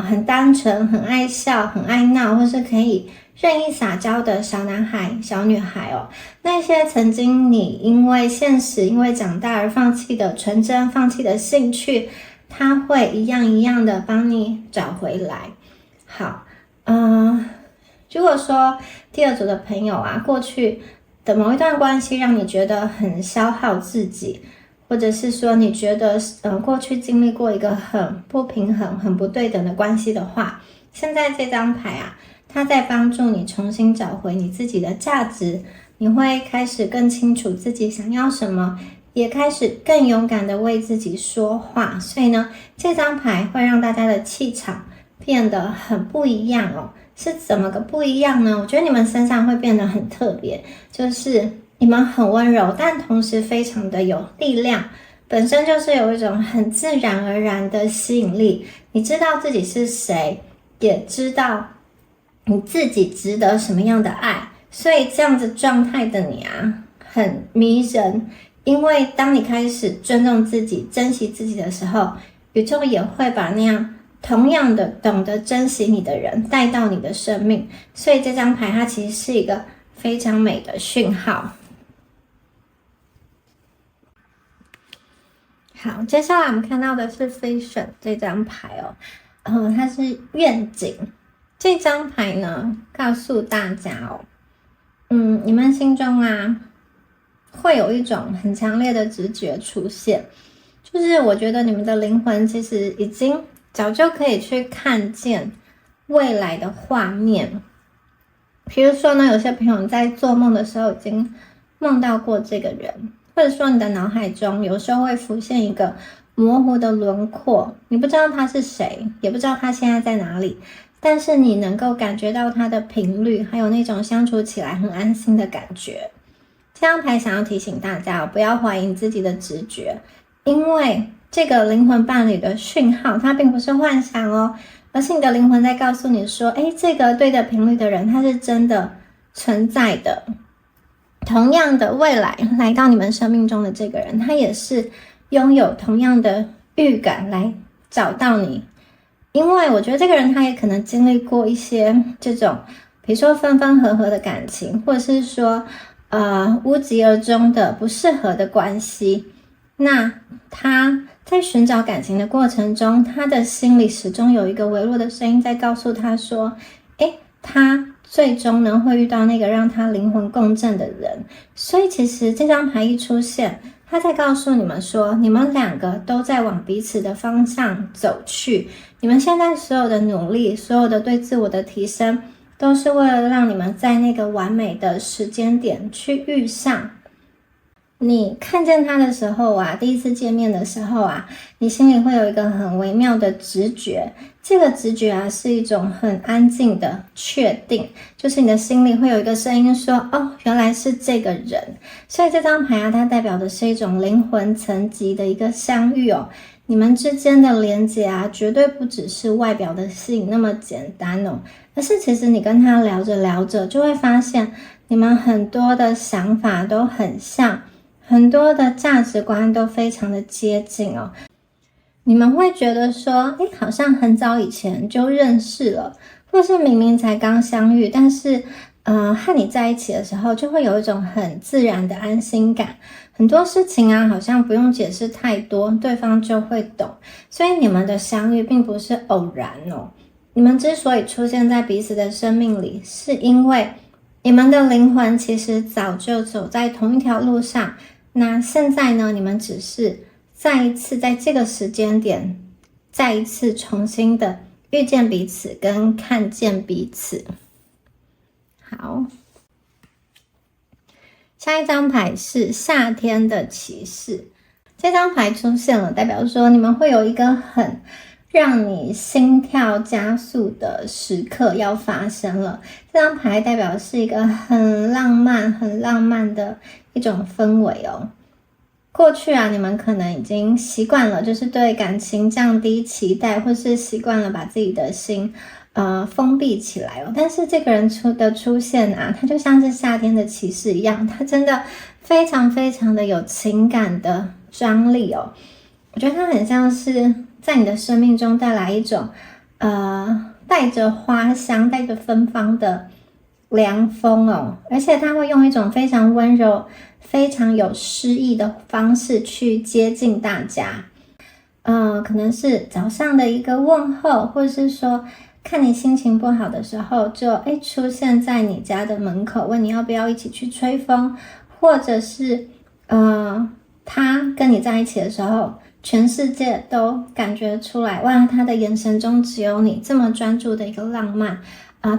很单纯很爱笑很爱闹，或是可以任意撒娇的小男孩小女孩哦。那些曾经你因为现实因为长大而放弃的纯真，放弃的兴趣，他会一样一样的帮你找回来。好，如果说第二组的朋友啊，过去的某一段关系让你觉得很消耗自己，或者是说你觉得过去经历过一个很不平衡很不对等的关系的话，现在这张牌啊，它在帮助你重新找回你自己的价值，你会开始更清楚自己想要什么，也开始更勇敢的为自己说话。所以呢，这张牌会让大家的气场变得很不一样哦。是怎么个不一样呢？我觉得你们身上会变得很特别，就是你们很温柔，但同时非常的有力量，本身就是有一种很自然而然的吸引力。你知道自己是谁，也知道你自己值得什么样的爱，所以这样子状态的你啊，很迷人。因为当你开始尊重自己珍惜自己的时候，宇宙也会把那样同样的懂得珍惜你的人带到你的生命，所以这张牌它其实是一个非常美的讯号。好，接下来我们看到的是 Vision 这张牌哦，它是愿景。这张牌呢，告诉大家哦，你们心中啊，会有一种很强烈的直觉出现，就是我觉得你们的灵魂其实已经早就可以去看见未来的画面。比如说呢，有些朋友你在做梦的时候已经梦到过这个人，或者说你的脑海中有时候会浮现一个模糊的轮廓，你不知道他是谁，也不知道他现在在哪里，但是你能够感觉到他的频率，还有那种相处起来很安心的感觉。这张牌想要提醒大家不要怀疑你自己的直觉，因为这个灵魂伴侣的讯号它并不是幻想哦，而是你的灵魂在告诉你说，这个对的频率的人他是真的存在的。同样的，未来来到你们生命中的这个人，他也是拥有同样的预感来找到你。因为我觉得这个人他也可能经历过一些这种比如说分分合合的感情，或者是说无疾而终的不适合的关系。那他在寻找感情的过程中，他的心里始终有一个微弱的声音在告诉他说，他最终呢会遇到那个让他灵魂共振的人。所以其实这张牌一出现，他在告诉你们说，你们两个都在往彼此的方向走去。你们现在所有的努力，所有的对自我的提升，都是为了让你们在那个完美的时间点去遇上。你看见他的时候啊，第一次见面的时候啊，你心里会有一个很微妙的直觉，这个直觉啊，是一种很安静的确定，就是你的心里会有一个声音说，哦，原来是这个人。所以这张牌啊，它代表的是一种灵魂层级的一个相遇哦。你们之间的连结啊，绝对不只是外表的吸引那么简单哦，而是其实你跟他聊着聊着，就会发现你们很多的想法都很像，很多的价值观都非常的接近哦。你们会觉得说，好像很早以前就认识了，或是明明才刚相遇，但是和你在一起的时候，就会有一种很自然的安心感。很多事情啊，好像不用解释太多，对方就会懂。所以你们的相遇并不是偶然哦。你们之所以出现在彼此的生命里，是因为你们的灵魂其实早就走在同一条路上。那现在呢，你们只是再一次在这个时间点，再一次重新的遇见彼此跟看见彼此。好，下一张牌是夏天的骑士。这张牌出现了，代表说你们会有一个很让你心跳加速的时刻要发生了。这张牌代表是一个很浪漫的一种氛围哦。过去啊，你们可能已经习惯了，就是对感情降低期待，或是习惯了把自己的心封闭起来哦。但是这个人出现啊，他就像是夏天的骑士一样，他真的非常的有情感的张力哦。我觉得他很像是在你的生命中带来一种带着花香、带着芬芳的凉风哦，而且他会用一种非常温柔、非常有诗意的方式去接近大家。可能是早上的一个问候，或者是说看你心情不好的时候，就出现在你家的门口，问你要不要一起去吹风，或者是他跟你在一起的时候，全世界都感觉出来，哇，他的眼神中只有你，这么专注的一个浪漫。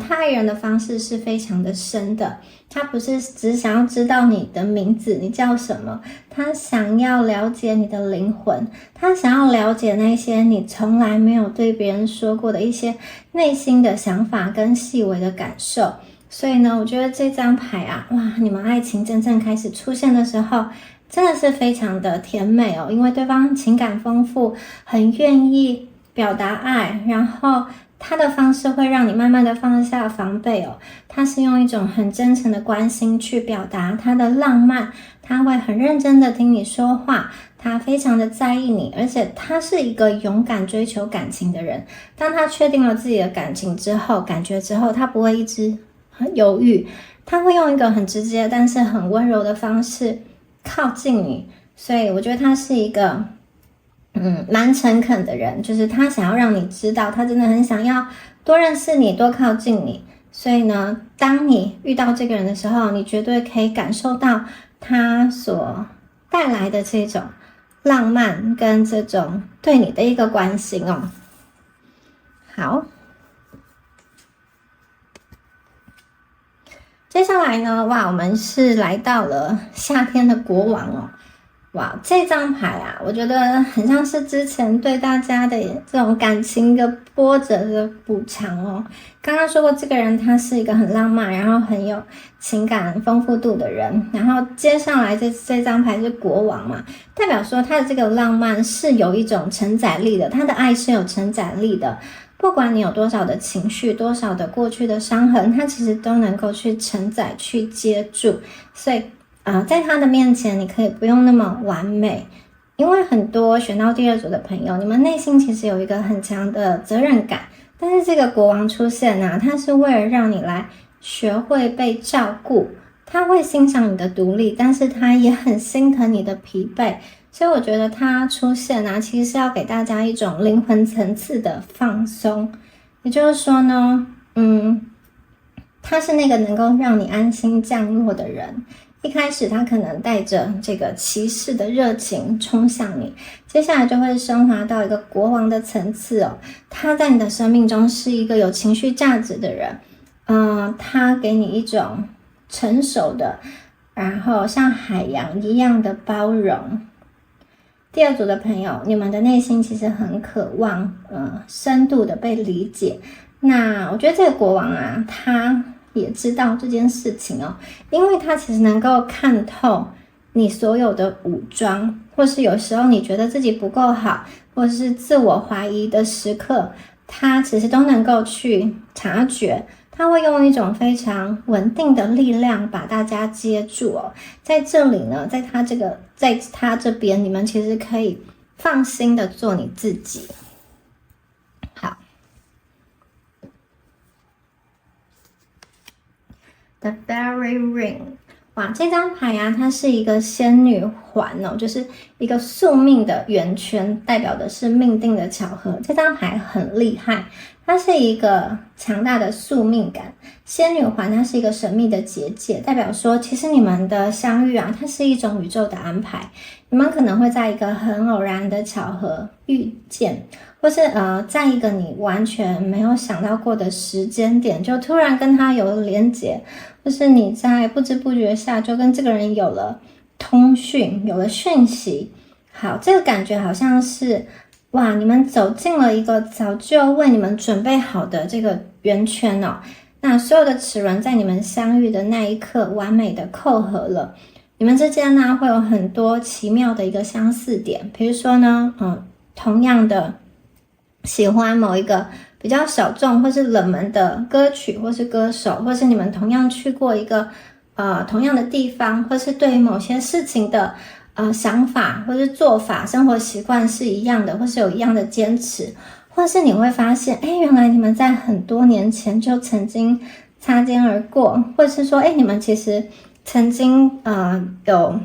他爱人的方式是非常的深的，他不是只想要知道你的名字，你叫什么，他想要了解你的灵魂，他想要了解那些你从来没有对别人说过的一些内心的想法跟细微的感受。所以呢，我觉得这张牌啊，哇，你们爱情真正开始出现的时候，真的是非常的甜美哦，因为对方情感丰富，很愿意表达爱，然后他的方式会让你慢慢的放下防备哦，他是用一种很真诚的关心去表达他的浪漫，他会很认真的听你说话，他非常的在意你，而且他是一个勇敢追求感情的人。当他确定了自己的感觉之后，他不会一直很犹豫，他会用一个很直接但是很温柔的方式靠近你。所以我觉得他是一个蛮诚恳的人，就是他想要让你知道，他真的很想要多认识你，多靠近你。所以呢，当你遇到这个人的时候，你绝对可以感受到他所带来的这种浪漫跟这种对你的一个关心哦。好，接下来呢，哇，我们是来到了夏天的国王哦。哇，这张牌啊，我觉得很像是之前对大家的这种感情的波折的补偿哦。刚刚说过，这个人他是一个很浪漫，然后很有情感丰富度的人。然后接下来这张牌是国王嘛，代表说他的这个浪漫是有一种承载力的，他的爱是有承载力的。不管你有多少的情绪，多少的过去的伤痕，他其实都能够去承载、去接住。所以在他的面前，你可以不用那么完美，因为很多选到第二组的朋友，你们内心其实有一个很强的责任感，但是这个国王出现啊，他是为了让你来学会被照顾，他会欣赏你的独立，但是他也很心疼你的疲惫，所以我觉得他出现啊，其实是要给大家一种灵魂层次的放松，也就是说呢，他是那个能够让你安心降落的人。一开始他可能带着这个骑士的热情冲向你，接下来就会升华到一个国王的层次哦。他在你的生命中是一个有情绪价值的人，他给你一种成熟的，然后像海洋一样的包容。第二组的朋友，你们的内心其实很渴望深度的被理解。那我觉得这个国王啊，他也知道这件事情哦，因为他其实能够看透你所有的武装，或是有时候你觉得自己不够好，或是自我怀疑的时刻，他其实都能够去察觉。他会用一种非常稳定的力量把大家接住哦。在这里呢，在他这边，你们其实可以放心的做你自己。好 ，The Fairy Ring， 哇，这张牌啊，它是一个仙女环哦，就是一个宿命的圆圈，代表的是命定的巧合。这张牌很厉害。它是一个强大的宿命感，仙女环它是一个神秘的结界，代表说其实你们的相遇啊，它是一种宇宙的安排，你们可能会在一个很偶然的巧合遇见，或是在一个你完全没有想到过的时间点，就突然跟他有了连结，或是你在不知不觉下就跟这个人有了通讯，有了讯息。好，这个感觉好像是哇，你们走进了一个早就为你们准备好的这个圆圈哦。那所有的齿轮在你们相遇的那一刻完美的扣合了。你们之间呢会有很多奇妙的一个相似点，比如说呢，同样的喜欢某一个比较小众或是冷门的歌曲或是歌手，或是你们同样去过一个同样的地方，或是对于某些事情的想法或是做法、生活习惯是一样的，或是有一样的坚持，或是你会发现，原来你们在很多年前就曾经擦肩而过，或是说，你们其实曾经有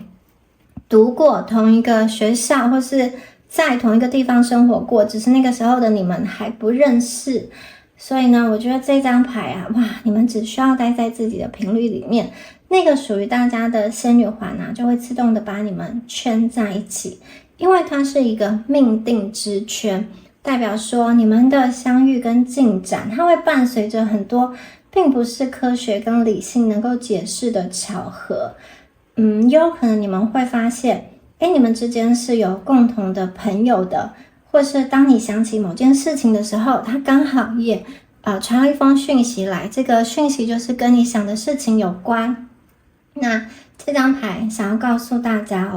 读过同一个学校，或是在同一个地方生活过，只是那个时候的你们还不认识。所以呢，我觉得这张牌啊，哇，你们只需要待在自己的频率里面，那个属于大家的仙女环啊，就会自动的把你们圈在一起，因为它是一个命定之圈，代表说你们的相遇跟进展，它会伴随着很多并不是科学跟理性能够解释的巧合。有可能你们会发现，你们之间是有共同的朋友的，或是当你想起某件事情的时候，他刚好也传了一封讯息来，这个讯息就是跟你想的事情有关。那这张牌想要告诉大家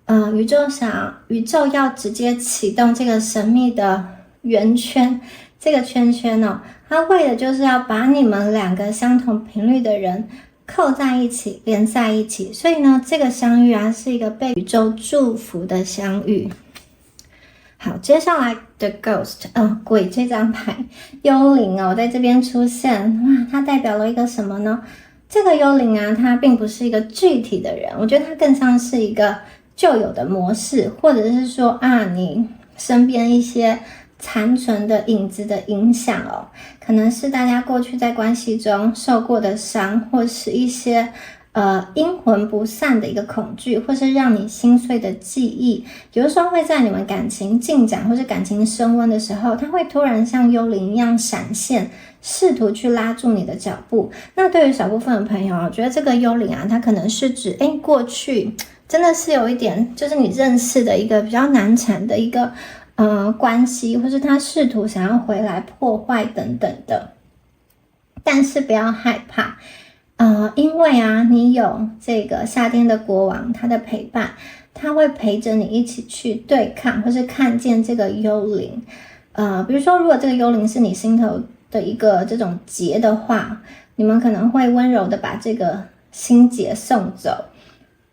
哦，宇宙要直接启动这个神秘的圆圈，这个圈圈哦，它为的就是要把你们两个相同频率的人扣在一起，连在一起。所以呢，这个相遇啊，是一个被宇宙祝福的相遇。好，接下来的 Ghost， 鬼这张牌，幽灵哦，在这边出现，哇，它代表了一个什么呢？这个幽灵啊，它并不是一个具体的人，我觉得它更像是一个旧有的模式，或者是说你身边一些残存的影子的影响哦，可能是大家过去在关系中受过的伤，或是一些阴魂不散的一个恐惧，或是让你心碎的记忆，有的时候会在你们感情进展或是感情升温的时候，它会突然像幽灵一样闪现，试图去拉住你的脚步。那对于少部分的朋友，我觉得这个幽灵啊，它可能是指过去真的是有一点，就是你认识的一个比较难缠的一个关系，或是他试图想要回来破坏等等的。但是不要害怕，因为啊，你有这个夏天的国王，他的陪伴，他会陪着你一起去对抗，或是看见这个幽灵。比如说，如果这个幽灵是你心头的一个这种结的话，你们可能会温柔的把这个心结送走，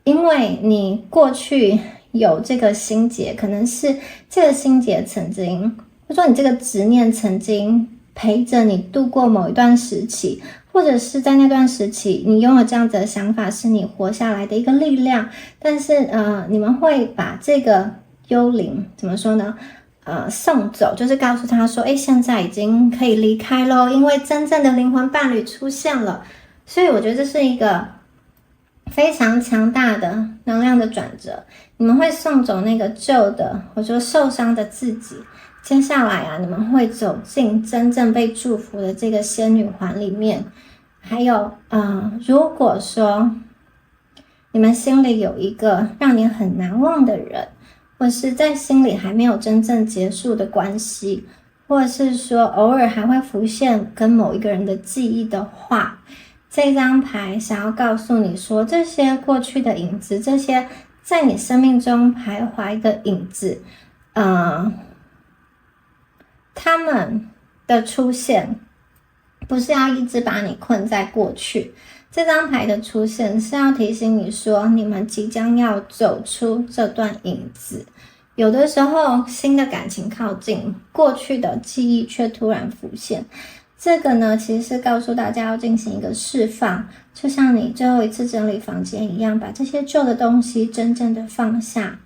因为你过去有这个心结，可能是这个心结曾经，或者说你这个执念曾经陪着你度过某一段时期，或者是在那段时期你拥有这样子的想法，是你活下来的一个力量。但是你们会把这个幽灵怎么说呢？送走，就是告诉他说，现在已经可以离开咯，因为真正的灵魂伴侣出现了。所以我觉得这是一个非常强大的能量的转折，你们会送走那个旧的，或者说受伤的自己。接下来啊，你们会走进真正被祝福的这个仙女环里面。还有如果说你们心里有一个让你很难忘的人，或是在心里还没有真正结束的关系，或者是说偶尔还会浮现跟某一个人的记忆的话，这张牌想要告诉你说，这些过去的影子，这些在你生命中徘徊的影子，他们的出现不是要一直把你困在过去，这张牌的出现是要提醒你说，你们即将要走出这段影子。有的时候新的感情靠近，过去的记忆却突然浮现，这个呢其实是告诉大家要进行一个释放，就像你最后一次整理房间一样，把这些旧的东西真正的放下。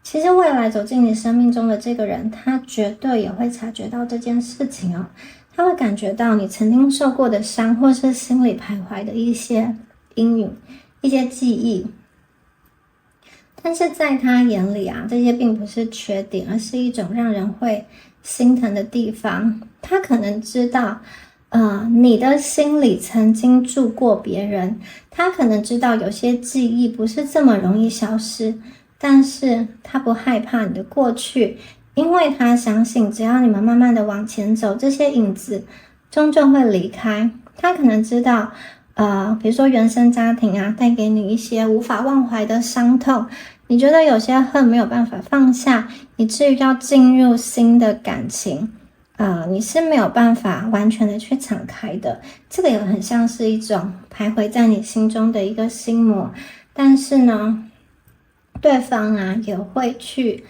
其实未来走进你生命中的这个人，他绝对也会察觉到这件事情哦，他会感觉到你曾经受过的伤，或是心里徘徊的一些阴影、一些记忆。但是在他眼里啊，这些并不是缺点，而是一种让人会心疼的地方。他可能知道你的心里曾经住过别人，他可能知道有些记忆不是这么容易消失，但是他不害怕你的过去，因为他相信只要你们慢慢的往前走，这些影子终究会离开。他可能知道比如说原生家庭啊，带给你一些无法忘怀的伤痛，你觉得有些恨没有办法放下，以至于要进入新的感情你是没有办法完全的去敞开的。这个也很像是一种徘徊在你心中的一个心魔，但是呢对方啊也会去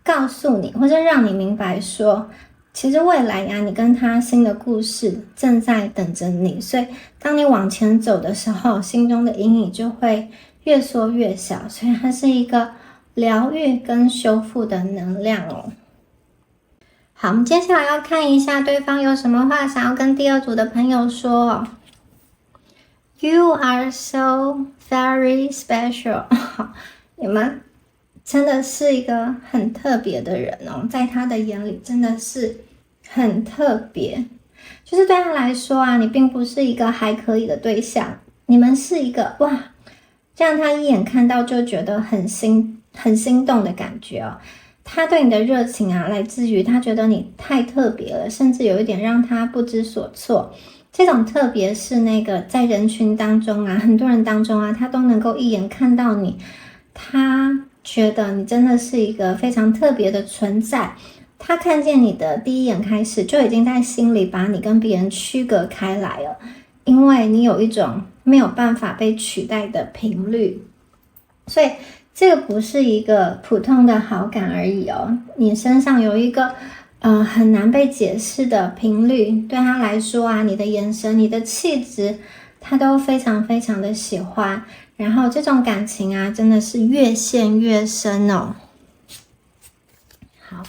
告诉你，或者让你明白说，其实未来你跟他新的故事正在等着你，所以当你往前走的时候，心中的阴影就会越缩越小，所以它是一个疗愈跟修复的能量哦。好，我们接下来要看一下对方有什么话想要跟第二组的朋友说哦。You are so very special 你们真的是一个很特别的人哦，在他的眼里真的是很特别，就是对他来说啊，你并不是一个还可以的对象，你们是一个哇，让他一眼看到就觉得很心动的感觉哦。他对你的热情啊，来自于他觉得你太特别了，甚至有一点让他不知所措。这种特别是那个在人群当中啊，很多人当中啊，他都能够一眼看到你，他觉得你真的是一个非常特别的存在。他看见你的第一眼开始，就已经在心里把你跟别人区隔开来了，因为你有一种没有办法被取代的频率，所以这个不是一个普通的好感而已哦，你身上有一个很难被解释的频率，对他来说啊，你的眼神、你的气质，他都非常非常的喜欢，然后这种感情啊，真的是越陷越深哦。好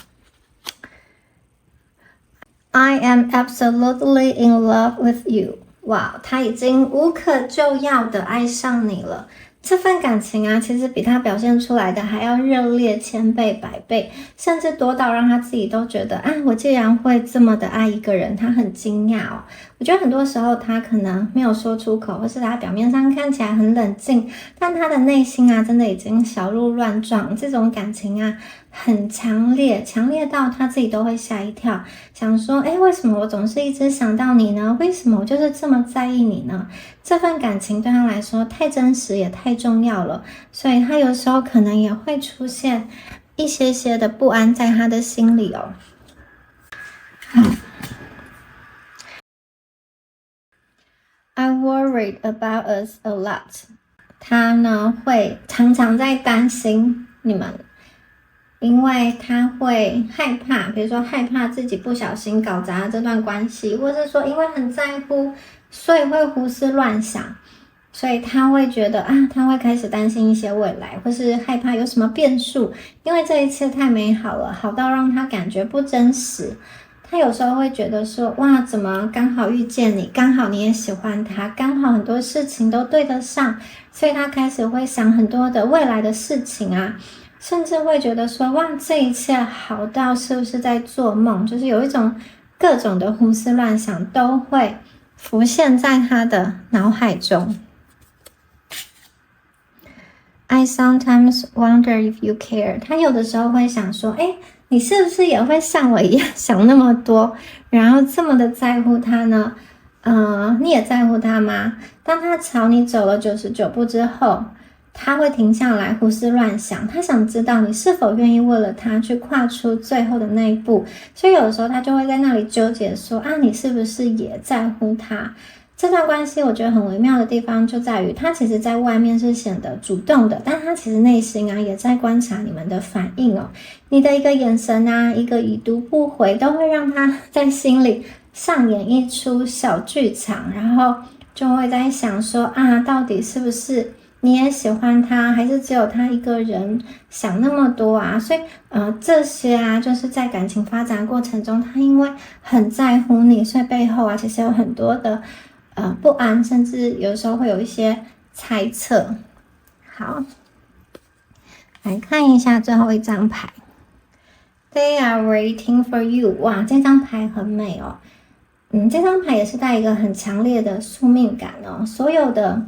I am absolutely in love with you。 哇，他已经无可救药的爱上你了。这份感情啊，其实比他表现出来的还要热烈千倍百倍，甚至多到让他自己都觉得我竟然会这么的爱一个人，他很惊讶哦。我觉得很多时候他可能没有说出口，或是他表面上看起来很冷静，但他的内心啊真的已经小鹿乱撞，这种感情啊很强烈，强烈到他自己都会吓一跳，想说为什么我总是一直想到你呢？为什么我就是这么在意你呢？这份感情对他来说太真实也太重要了，所以他有时候可能也会出现一些些的不安在他的心里哦。I worried about us a lot。 他呢会常常在担心你们，因为他会害怕，比如说害怕自己不小心搞砸了这段关系，或是说因为很在乎，所以会胡思乱想，所以他会觉得他会开始担心一些未来，或是害怕有什么变数，因为这一切太美好了，好到让他感觉不真实。他有时候会觉得说，哇，怎么刚好遇见你，刚好你也喜欢他，刚好很多事情都对得上，所以他开始会想很多的未来的事情啊，甚至会觉得说，哇，这一切好到是不是在做梦，就是有一种各种的胡思乱想都会浮现在他的脑海中。I sometimes wonder if you care。他有的时候会想说，你是不是也会像我一样想那么多，然后这么的在乎他呢？你也在乎他吗？当他朝你走了99步之后，他会停下来胡思乱想，他想知道你是否愿意为了他去跨出最后的那一步。所以有的时候他就会在那里纠结说，你是不是也在乎他？这段关系我觉得很微妙的地方就在于，他其实在外面是显得主动的，但他其实内心也在观察你们的反应哦。你的一个眼神一个已读不回，都会让他在心里上演一出小剧场，然后就会在想说到底是不是你也喜欢他，还是只有他一个人想那么多啊？所以这些就是在感情发展过程中，他因为很在乎你，所以背后其实有很多的不安，甚至有时候会有一些猜测。好，来看一下最后一张牌。They are waiting for you。哇，这张牌很美哦。这张牌也是带一个很强烈的宿命感哦。所有的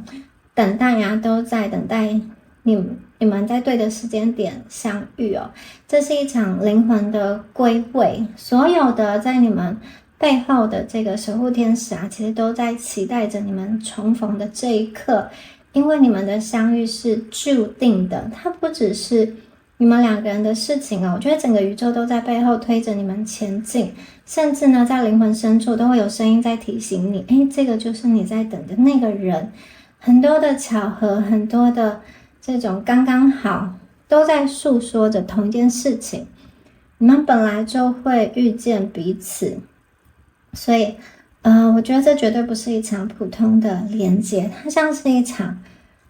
等待都在等待你们在对的时间点相遇哦。这是一场灵魂的归位，所有的在你们背后的这个守护天使其实都在期待着你们重逢的这一刻，因为你们的相遇是注定的，它不只是你们两个人的事情我觉得整个宇宙都在背后推着你们前进，甚至呢，在灵魂深处都会有声音在提醒你，这个就是你在等的那个人。很多的巧合，很多的这种刚刚好，都在诉说着同一件事情。你们本来就会遇见彼此，所以我觉得这绝对不是一场普通的连接，它像是一场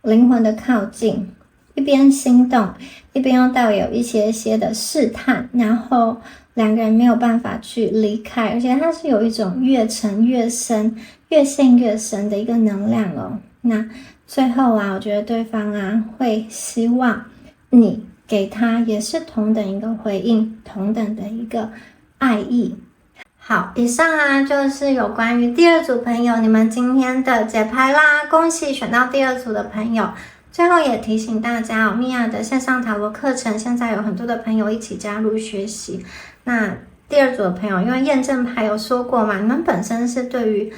灵魂的靠近，一边心动，一边又带有一些的试探，然后两个人没有办法去离开，而且它是有一种越沉越深，越陷越深的一个能量哦。那最后我觉得对方会希望你给他也是同等一个回应，同等的一个爱意。好，以上就是有关于第二组朋友你们今天的解牌啦，恭喜选到第二组的朋友。最后也提醒大家米娅的线上塔罗课程现在有很多的朋友一起加入学习。那第二组的朋友，因为验证牌有说过嘛，你们本身是对于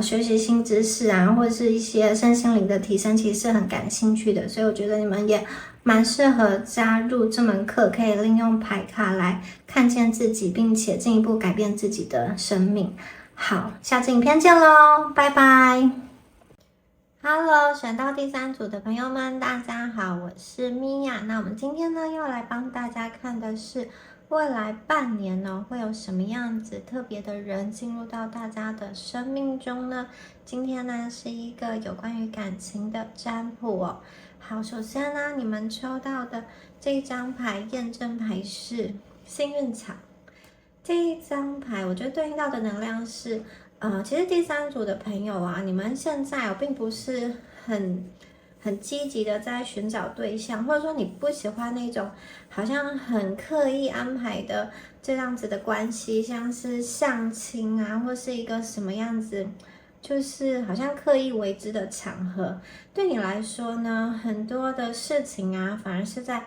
学习新知识或者是一些身心灵的提升其实是很感兴趣的，所以我觉得你们也蛮适合加入这门课，可以利用牌卡来看见自己，并且进一步改变自己的生命。好，下次影片见咯，拜拜。Hello， 选到第三组的朋友们，大家好，我是米娅。那我们今天呢，要来帮大家看的是未来半年呢，会有什么样子特别的人进入到大家的生命中呢？今天呢，是一个有关于感情的占卜哦。好，首先呢，你们抽到的这一张牌验证牌是幸运草。这一张牌我觉得对应到的能量是其实第三组的朋友你们现在并不是很积极的在寻找对象，或者说你不喜欢那种好像很刻意安排的这样子的关系，像是相亲或是一个什么样子，就是好像刻意为之的场合。对你来说呢，很多的事情反而是在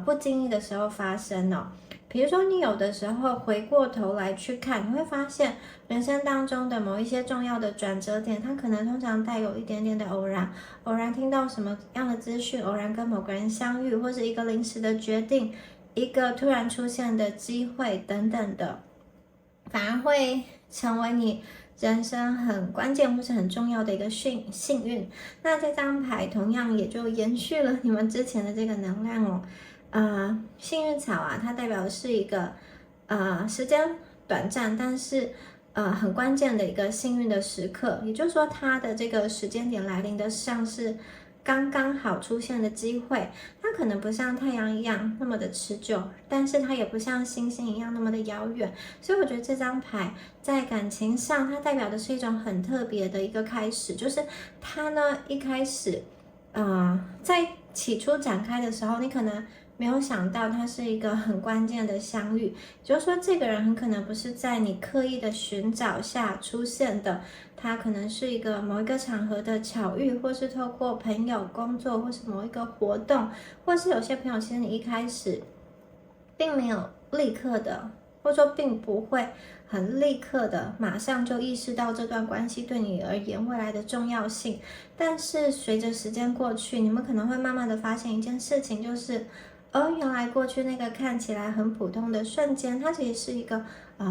不经意的时候发生哦。比如说你有的时候回过头来去看，你会发现人生当中的某一些重要的转折点，它可能通常带有一点点的偶然听到什么样的资讯，偶然跟某个人相遇，或是一个临时的决定，一个突然出现的机会等等的，反而会成为你人生很关键或是很重要的一个幸运。那这张牌同样也就延续了你们之前的这个能量哦。幸运草它代表的是一个时间短暂，但是很关键的一个幸运的时刻。也就是说，它的这个时间点来临的像是刚刚好出现的机会。它可能不像太阳一样那么的持久，但是它也不像星星一样那么的遥远。所以我觉得这张牌在感情上，它代表的是一种很特别的一个开始，就是它呢一开始在起初展开的时候，你可能没有想到它是一个很关键的相遇，也就是说这个人很可能不是在你刻意的寻找下出现的，他可能是一个某一个场合的巧遇，或是透过朋友、工作，或是某一个活动，或是有些朋友其实你一开始并没有立刻的，或者说并不会很立刻的马上就意识到这段关系对你而言未来的重要性，但是随着时间过去，你们可能会慢慢的发现一件事情，就是原来过去那个看起来很普通的瞬间，它其实是一个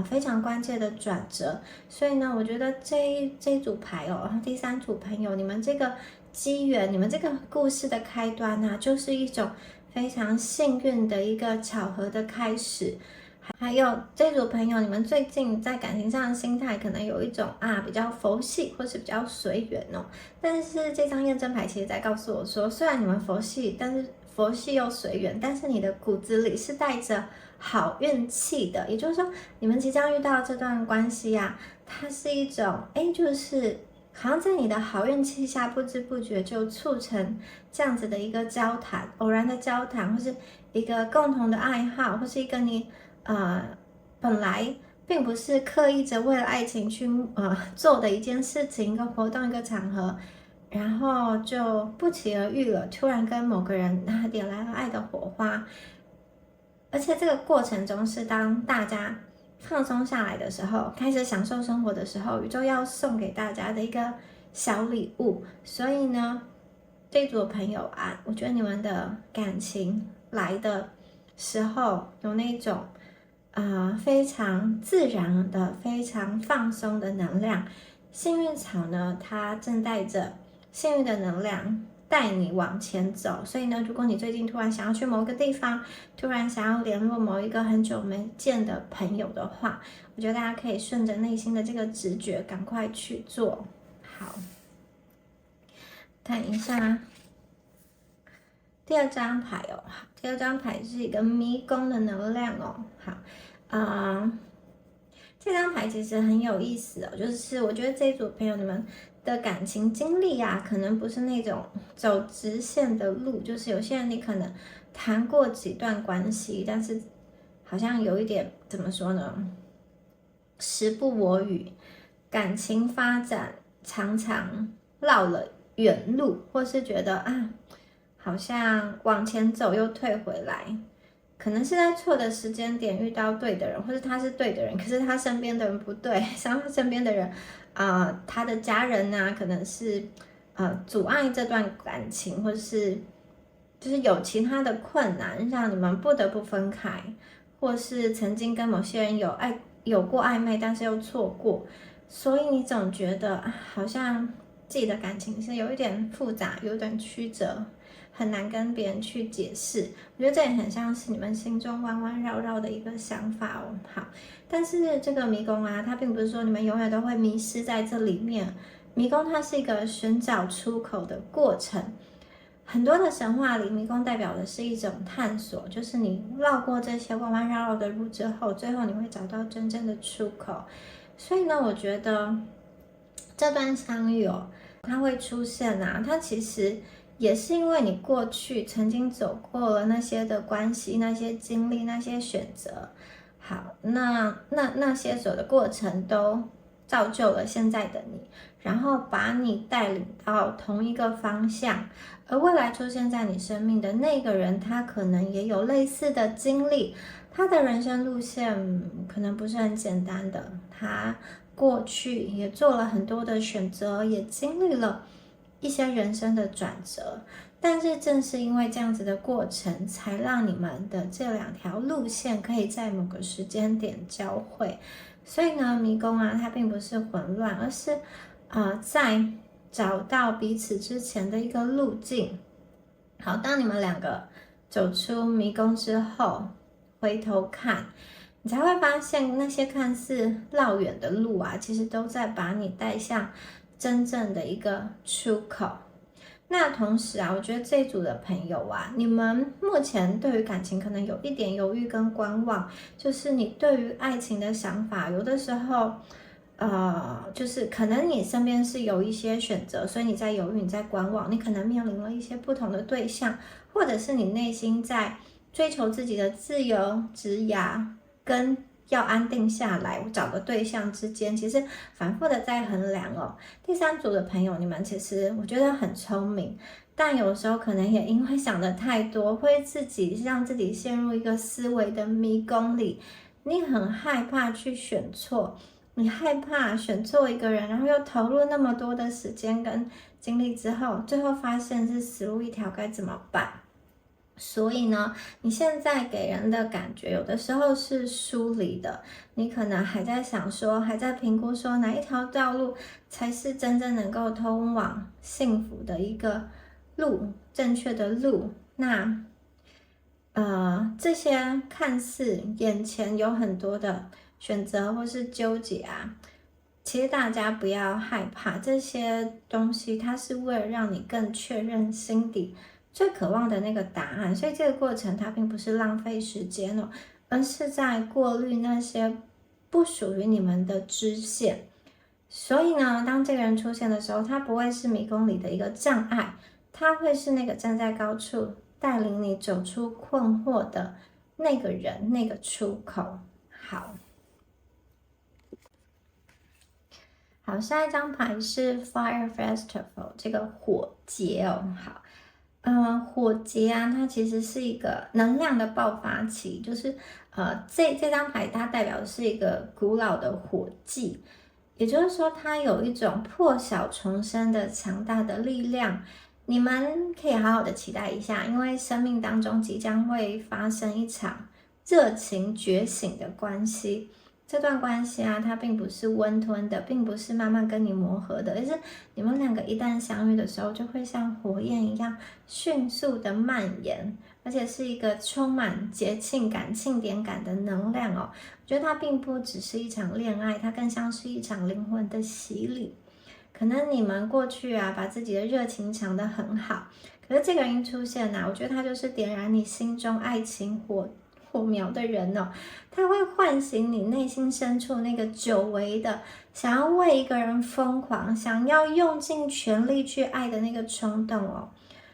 非常关键的转折。所以呢，我觉得这一组牌第三组朋友，你们这个机缘，你们这个故事的开端呢，就是一种非常幸运的一个巧合的开始。还有这组朋友，你们最近在感情上的心态可能有一种比较佛系或是比较随缘哦。但是这张验证牌其实在告诉我说，虽然你们佛系，但是佛系又随缘，但是你的骨子里是带着好运气的。也就是说，你们即将遇到这段关系它是一种就是好像在你的好运气下，不知不觉就促成这样子的一个交谈，偶然的交谈，或是一个共同的爱好，或是一个你本来并不是刻意着为了爱情去做的一件事情，一个活动，一个场合，然后就不期而遇了，突然跟某个人点燃了爱的火花。而且这个过程中是当大家放松下来的时候，开始享受生活的时候，宇宙要送给大家的一个小礼物。所以呢，这组朋友我觉得你们的感情来的时候有那种非常自然的、非常放松的能量。幸运草呢，它正带着幸运的能量带你往前走。所以呢，如果你最近突然想要去某个地方，突然想要联络某一个很久没见的朋友的话，我觉得大家可以顺着内心的这个直觉赶快去做。好，看一下第二张牌第二张牌是一个迷宫的能量好，这张牌其实很有意思就是我觉得这一组朋友你们的感情经历可能不是那种走直线的路，就是有些人你可能谈过几段关系，但是好像有一点怎么说呢，时不我与，感情发展常常绕了远路，或是觉得好像往前走又退回来，可能是在错的时间点遇到对的人，或是他是对的人，可是他身边的人不对，像他身边的人他的家人可能是阻碍这段感情，或是就是有其他的困难让你们不得不分开，或是曾经跟某些人有过暧昧，但是又错过，所以你总觉得好像自己的感情是有一点复杂，有点曲折，很难跟别人去解释。我觉得这也很像是你们心中弯弯绕绕的一个想法好，但是这个迷宫它并不是说你们永远都会迷失在这里面。迷宫它是一个寻找出口的过程。很多的神话里，迷宫代表的是一种探索，就是你绕过这些弯弯绕绕的路之后，最后你会找到真正的出口。所以呢，我觉得这段相遇它会出现它其实也是因为你过去曾经走过了那些的关系、那些经历、那些选择。好，那些所有的过程都造就了现在的你，然后把你带领到同一个方向。而未来出现在你生命的那个人，他可能也有类似的经历，他的人生路线可能不是很简单的，他过去也做了很多的选择，也经历了一些人生的转折，但是正是因为这样子的过程，才让你们的这两条路线可以在某个时间点交汇。所以呢，迷宫它并不是混乱，而是在找到彼此之前的一个路径。好，当你们两个走出迷宫之后，回头看，你才会发现那些看似绕远的路其实都在把你带向真正的一个出口。那同时我觉得这一组的朋友你们目前对于感情可能有一点犹豫跟观望，就是你对于爱情的想法，有的时候就是可能你身边是有一些选择，所以你在犹豫，你在观望，你可能面临了一些不同的对象，或者是你内心在追求自己的自由、职涯跟要安定下来，找个对象之间，其实反复的在衡量哦。第三组的朋友，你们其实我觉得很聪明，但有时候可能也因为想的太多，会自己让自己陷入一个思维的迷宫里。你很害怕去选错，你害怕选错一个人，然后又投入那么多的时间跟精力之后，最后发现是死路一条，该怎么办？所以呢，你现在给人的感觉有的时候是疏离的，你可能还在想说，还在评估说哪一条道路才是真正能够通往幸福的一个路，正确的路。那这些看似眼前有很多的选择或是纠结啊，其实大家不要害怕，这些东西它是为了让你更确认心底最渴望的那个答案，所以这个过程它并不是浪费时间哦，而是在过滤那些不属于你们的支线。所以呢，当这个人出现的时候，他不会是迷宫里的一个障碍，他会是那个站在高处带领你走出困惑的那个人，那个出口。好，下一张牌是 Fire Festival 这个火节哦。好，火节啊，它其实是一个能量的爆发期，就是这张牌它代表的是一个古老的火祭，也就是说它有一种破晓重生的强大的力量。你们可以好好的期待一下，因为生命当中即将会发生一场热情觉醒的关系。这段关系啊，它并不是温吞的，并不是慢慢跟你磨合的，而是你们两个一旦相遇的时候，就会像火焰一样迅速的蔓延，而且是一个充满节庆感、庆典感的能量哦。我觉得它并不只是一场恋爱，它更像是一场灵魂的洗礼。可能你们过去啊，把自己的热情藏得很好，可是这个人一出现啊，我觉得他就是点燃你心中爱情火苗的人哦，他会唤醒你内心深处那个久违的想要为一个人疯狂、想要用尽全力去爱的那个冲动哦。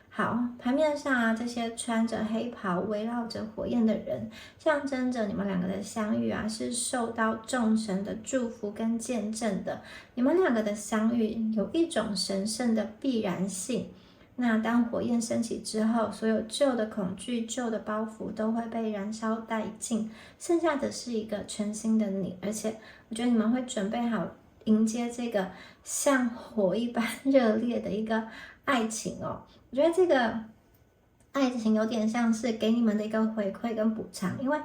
好，牌面上啊，这些穿着黑袍、围绕着火焰的人，象征着你们两个的相遇啊，是受到众神的祝福跟见证的。你们两个的相遇有一种神圣的必然性。那当火焰升起之后，所有旧的恐惧、旧的包袱都会被燃烧殆尽，剩下的是一个全新的你。而且，我觉得你们会准备好迎接这个像火一般热烈的一个爱情哦。我觉得这个爱情有点像是给你们的一个回馈跟补偿，因为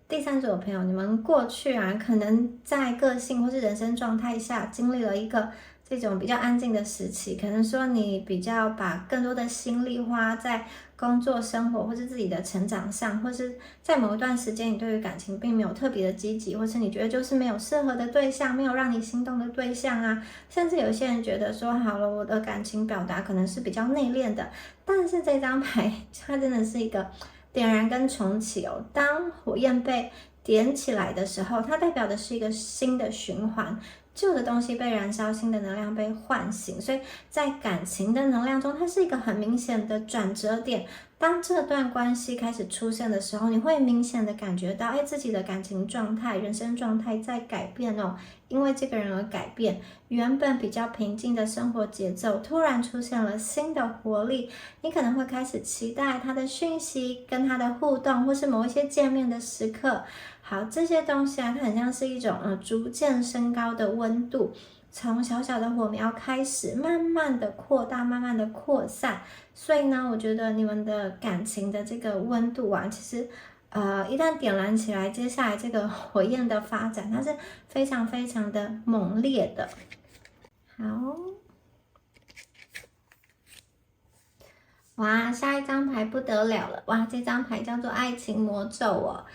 第三组的朋友，你们过去啊，可能在个性或是人生状态下经历了一个这种比较安静的时期，可能说你比较把更多的心力花在工作、生活或是自己的成长上，或是在某一段时间你对于感情并没有特别的积极，或是你觉得就是没有适合的对象，没有让你心动的对象啊，甚至有些人觉得说好了，我的感情表达可能是比较内敛的，但是这张牌它真的是一个点燃跟重启哦。当火焰被点起来的时候，它代表的是一个新的循环。旧的东西被燃烧，新的能量被唤醒，所以在感情的能量中，它是一个很明显的转折点。当这段关系开始出现的时候，你会明显的感觉到，自己的感情状态、人生状态在改变哦。因为这个人而改变，原本比较平静的生活节奏，突然出现了新的活力。你可能会开始期待他的讯息、跟他的互动，或是某一些见面的时刻。好，这些东西啊，它很像是一种逐渐升高的温度，从小小的火苗开始，慢慢的扩大，慢慢的扩散。所以呢，我觉得你们的感情的这个温度啊，其实一旦点燃起来，接下来这个火焰的发展，它是非常非常的猛烈的。好，哇，下一张牌不得了了，哇，这张牌叫做爱情魔咒哦。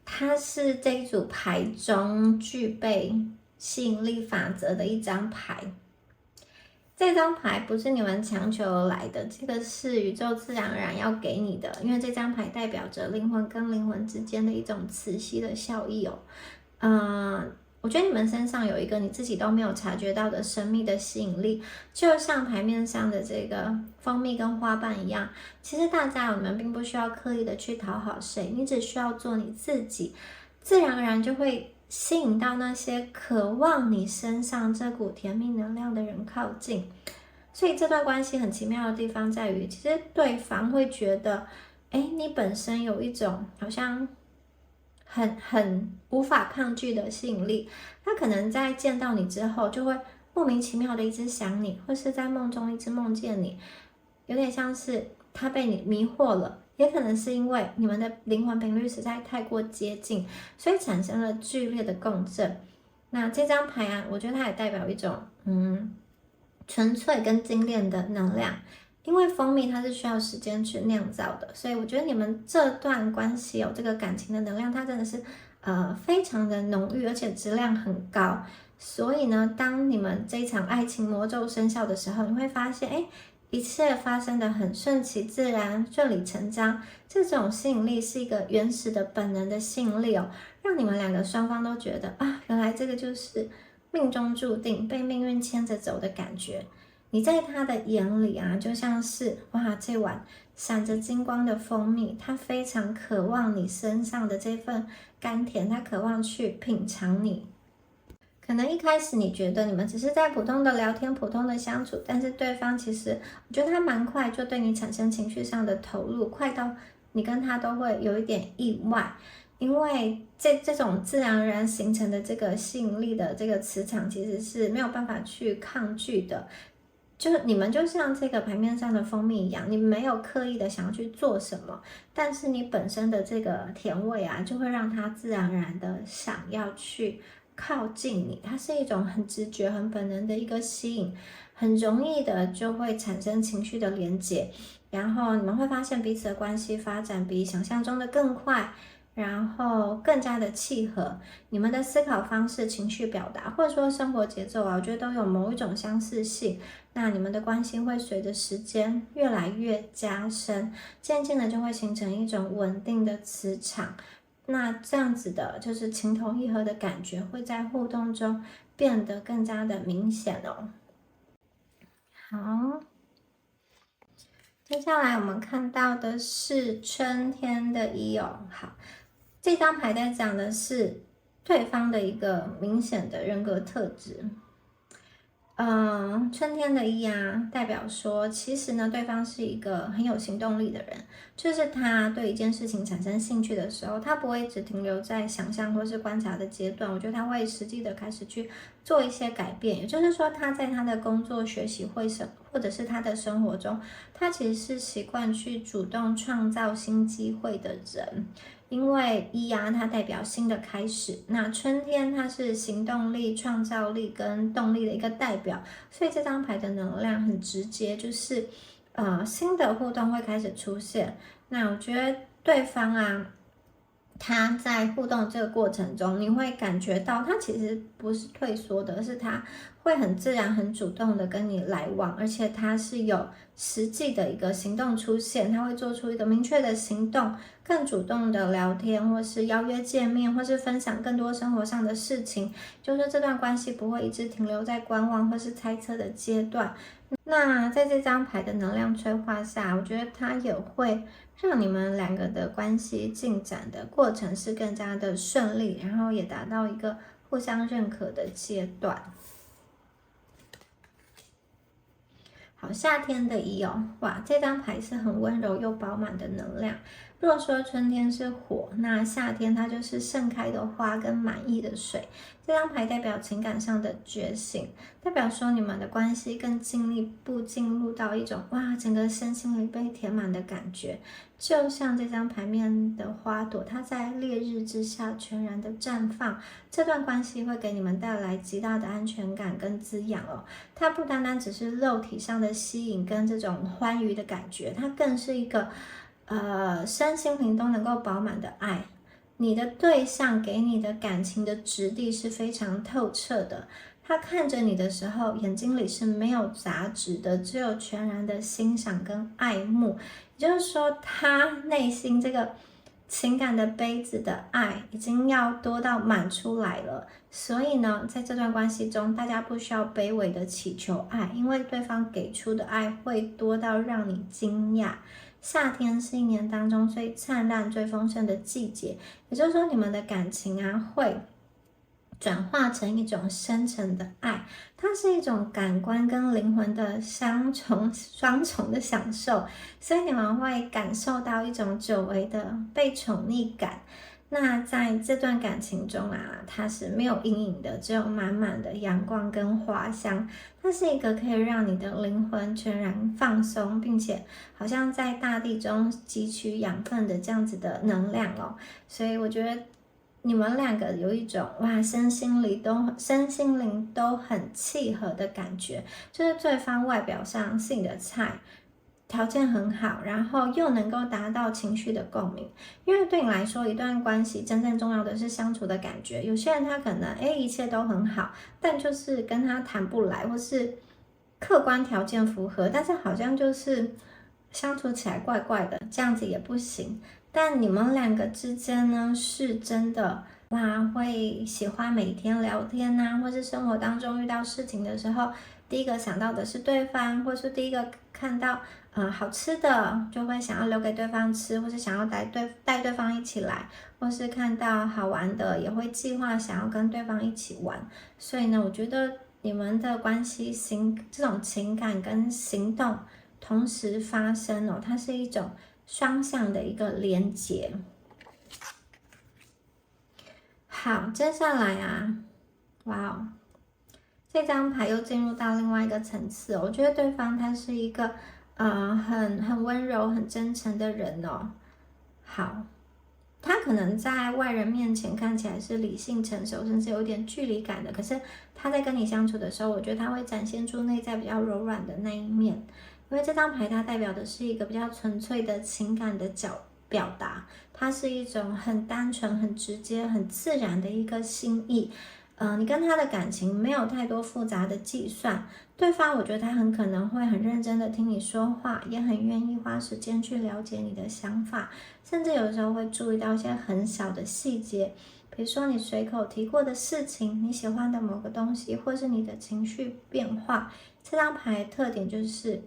它是这一组牌中具备吸引力法则的一张牌。这张牌不是你们强求而来的，这个是宇宙自然而然要给你的，因为这张牌代表着灵魂跟灵魂之间的一种磁吸的效益哦。我觉得你们身上有一个你自己都没有察觉到的神秘的吸引力，就像牌面上的这个蜂蜜跟花瓣一样。其实大家你们并不需要刻意的去讨好谁，你只需要做你自己，自然而然就会吸引到那些渴望你身上这股甜蜜能量的人靠近。所以这段关系很奇妙的地方在于，其实对方会觉得，你本身有一种好像很无法抗拒的吸引力，他可能在见到你之后，就会莫名其妙的一直想你，或是在梦中一直梦见你，有点像是他被你迷惑了，也可能是因为你们的灵魂频率实在太过接近，所以产生了剧烈的共振。那这张牌啊，我觉得它也代表一种纯粹跟精炼的能量。因为蜂蜜它是需要时间去酿造的，所以我觉得你们这段关系有这个感情的能量，它真的是非常的浓郁，而且质量很高。所以呢，当你们这一场爱情魔咒生效的时候，你会发现，一切发生的很顺其自然、顺理成章。这种吸引力是一个原始的本能的吸引力哦，让你们两个双方都觉得啊，原来这个就是命中注定、被命运牵着走的感觉。你在他的眼里啊，就像是哇，这碗闪着金光的蜂蜜，他非常渴望你身上的这份甘甜，他渴望去品尝你。可能一开始你觉得你们只是在普通的聊天、普通的相处，但是对方其实，我觉得他蛮快就对你产生情绪上的投入，快到你跟他都会有一点意外。因为这种自然而然形成的这个吸引力的这个磁场，其实是没有办法去抗拒的。就是你们就像这个牌面上的蜂蜜一样，你没有刻意的想要去做什么，但是你本身的这个甜味啊，就会让它自然而然的想要去靠近你。它是一种很直觉、很本能的一个吸引，很容易的就会产生情绪的连结，然后你们会发现彼此的关系发展比想象中的更快。然后更加的契合，你们的思考方式、情绪表达，或者说生活节奏啊，我觉得都有某一种相似性。那你们的关系会随着时间越来越加深，渐渐的就会形成一种稳定的磁场。那这样子的，就是情投意合的感觉，会在互动中变得更加的明显哦。好，接下来我们看到的是春天的一哦。好。这张牌在讲的是对方的一个明显的人格特质。春天的一啊，代表说，其实呢，对方是一个很有行动力的人，就是他对一件事情产生兴趣的时候，他不会只停留在想象或是观察的阶段，我觉得他会实际的开始去做一些改变，也就是说，他在他的工作、学习、或者是他的生活中，他其实是习惯去主动创造新机会的人。因为一啊，它代表新的开始。那春天它是行动力、创造力跟动力的一个代表，所以这张牌的能量很直接，就是新的互动会开始出现。那我觉得对方啊，他在互动这个过程中，你会感觉到他其实不是退缩的，而是他会很自然、很主动的跟你来往，而且他是有实际的一个行动出现，他会做出一个明确的行动，更主动的聊天，或是邀约见面，或是分享更多生活上的事情，就是这段关系不会一直停留在观望或是猜测的阶段。那在这张牌的能量催化下，我觉得它也会让你们两个的关系进展的过程是更加的顺利，然后也达到一个互相认可的阶段。好，夏天的一哦，哇，这张牌是很温柔又饱满的能量。如果说春天是火，那夏天它就是盛开的花跟满溢的水。这张牌代表情感上的觉醒，代表说你们的关系更进一步进入到一种哇，整个身心灵被填满的感觉。就像这张牌面的花朵，它在烈日之下全然的绽放。这段关系会给你们带来极大的安全感跟滋养哦。它不单单只是肉体上的吸引跟这种欢愉的感觉，它更是一个身心灵都能够饱满的爱。你的对象给你的感情的质地是非常透彻的，他看着你的时候，眼睛里是没有杂质的，只有全然的欣赏跟爱慕。也就是说，他内心这个情感的杯子的爱已经要多到满出来了，所以呢，在这段关系中，大家不需要卑微的祈求爱，因为对方给出的爱会多到让你惊讶。夏天是一年当中最灿烂、最丰盛的季节，也就是说，你们的感情啊会转化成一种深沉的爱，它是一种感官跟灵魂的双重的享受，所以你们会感受到一种久违的被宠溺感。那在这段感情中啊，它是没有阴影的，只有满满的阳光跟花香。它是一个可以让你的灵魂全然放松，并且好像在大地中汲取养分的这样子的能量哦。所以我觉得你们两个有一种哇，身心灵都很契合的感觉，就是对方外表上是你的菜，条件很好，然后又能够达到情绪的共鸣。因为对你来说，一段关系真正重要的是相处的感觉。有些人他可能一切都很好，但就是跟他谈不来，或是客观条件符合，但是好像就是相处起来怪怪的，这样子也不行。但你们两个之间呢，是真的哇，会喜欢每天聊天啊，或是生活当中遇到事情的时候，第一个想到的是对方，或是第一个看到好吃的就会想要留给对方吃，或是想要带对方一起来，或是看到好玩的也会计划想要跟对方一起玩。所以呢，我觉得你们的关系这种情感跟行动同时发生哦，它是一种双向的一个连结。好，接下来啊，哇哦，这张牌又进入到另外一个层次哦。我觉得对方他是一个很温柔、很真诚的人哦。好，他可能在外人面前看起来是理性、成熟，甚至有点距离感的。可是他在跟你相处的时候，我觉得他会展现出内在比较柔软的那一面。因为这张牌它代表的是一个比较纯粹的情感的表达，它是一种很单纯、很直接、很自然的一个心意。你跟他的感情没有太多复杂的计算，对方我觉得他很可能会很认真的听你说话，也很愿意花时间去了解你的想法，甚至有时候会注意到一些很小的细节，比如说你随口提过的事情，你喜欢的某个东西，或是你的情绪变化。这张牌的特点就是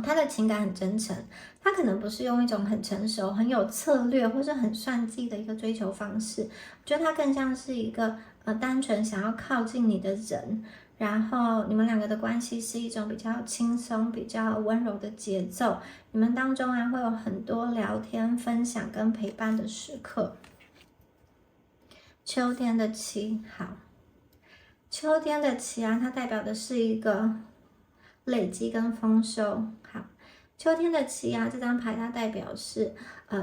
他的情感很真诚，他可能不是用一种很成熟、很有策略或是很算计的一个追求方式，我觉得他更像是一个单纯想要靠近你的人，然后你们两个的关系是一种比较轻松、比较温柔的节奏，你们当中啊会有很多聊天、分享跟陪伴的时刻。秋天的7，好，秋天的7啊，它代表的是一个累积跟丰收。好，秋天的7啊，这张牌它代表是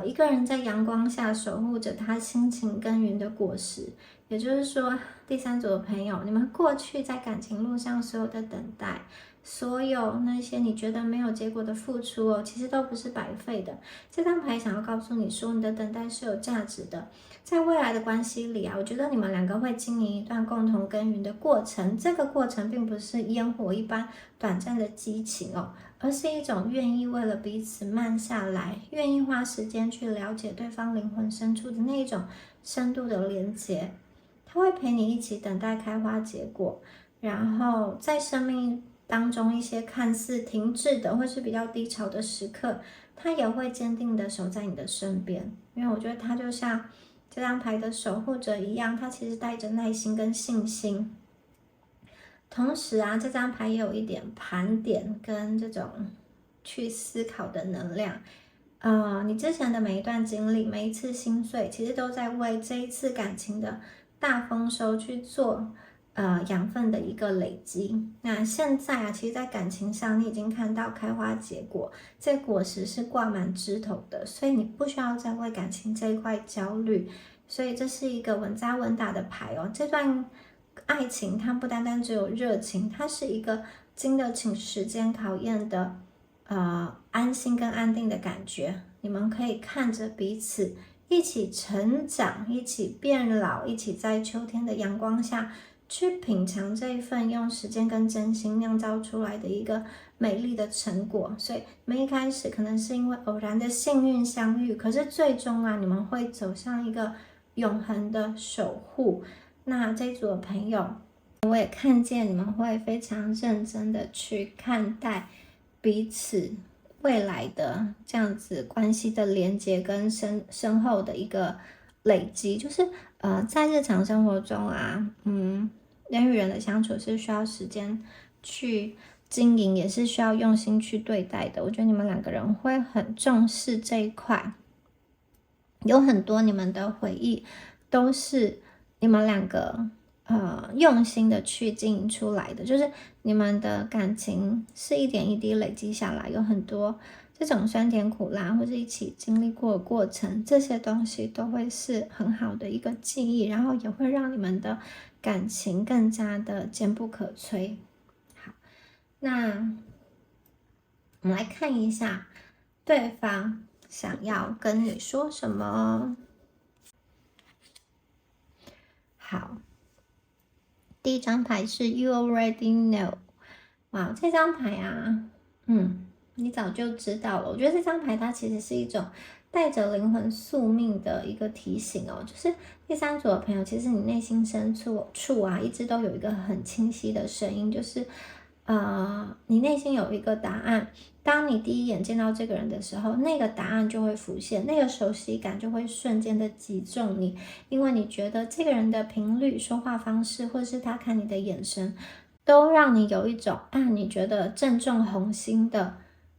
一个人在阳光下守护着他辛勤耕耘的果实。也就是说，第3组的朋友，你们过去在感情路上所有的等待，所有那些你觉得没有结果的付出哦，其实都不是白费的。这张牌想要告诉你说，你的等待是有价值的。在未来的关系里啊，我觉得你们两个会经营一段共同耕耘的过程。这个过程并不是烟火一般短暂的激情哦，而是一种愿意为了彼此慢下来，愿意花时间去了解对方灵魂深处的那一种深度的连接。他会陪你一起等待开花结果，然后在生命当中一些看似停滞的或是比较低潮的时刻，他也会坚定的守在你的身边。因为我觉得他就像这张牌的守护者一样，他其实带着耐心跟信心。同时啊，这张牌也有一点盘点跟这种去思考的能量。你之前的每一段经历，每一次心碎，其实都在为这一次感情的大丰收去做养分的一个累积。那现在啊，其实在感情上你已经看到开花结果，这果实是挂满枝头的，所以你不需要再为感情这一块焦虑。所以这是一个稳扎稳打的牌哦。这段爱情它不单单只有热情，它是一个经得起时间考验的安心跟安定的感觉。你们可以看着彼此一起成长，一起变老，一起在秋天的阳光下去品尝这一份用时间跟真心酿造出来的一个美丽的成果。所以你们一开始可能是因为偶然的幸运相遇，可是最终啊，你们会走向一个永恒的守护。那这一组的朋友，我也看见你们会非常认真的去看待彼此未来的这样子关系的连接跟深厚的一个累积，就是在日常生活中啊，人与人的相处是需要时间去经营，也是需要用心去对待的。我觉得你们两个人会很重视这一块，有很多你们的回忆都是你们两个用心的去经营出来的，就是你们的感情是一点一滴累积下来，有很多这种酸甜苦辣或者一起经历过的过程，这些东西都会是很好的一个记忆，然后也会让你们的感情更加的坚不可摧。好，那我们来看一下对方想要跟你说什么。好，第一张牌是 You already know。 哇，这张牌啊，你早就知道了。我觉得这张牌它其实是一种带着灵魂宿命的一个提醒哦，就是第三组的朋友，其实你内心深处啊，一直都有一个很清晰的声音，就是你内心有一个答案。当你第一眼见到这个人的时候，那个答案就会浮现，那个熟悉感就会瞬间的击中你，因为你觉得这个人的频率、说话方式，或是他看你的眼神，都让你有一种你觉得正中红心的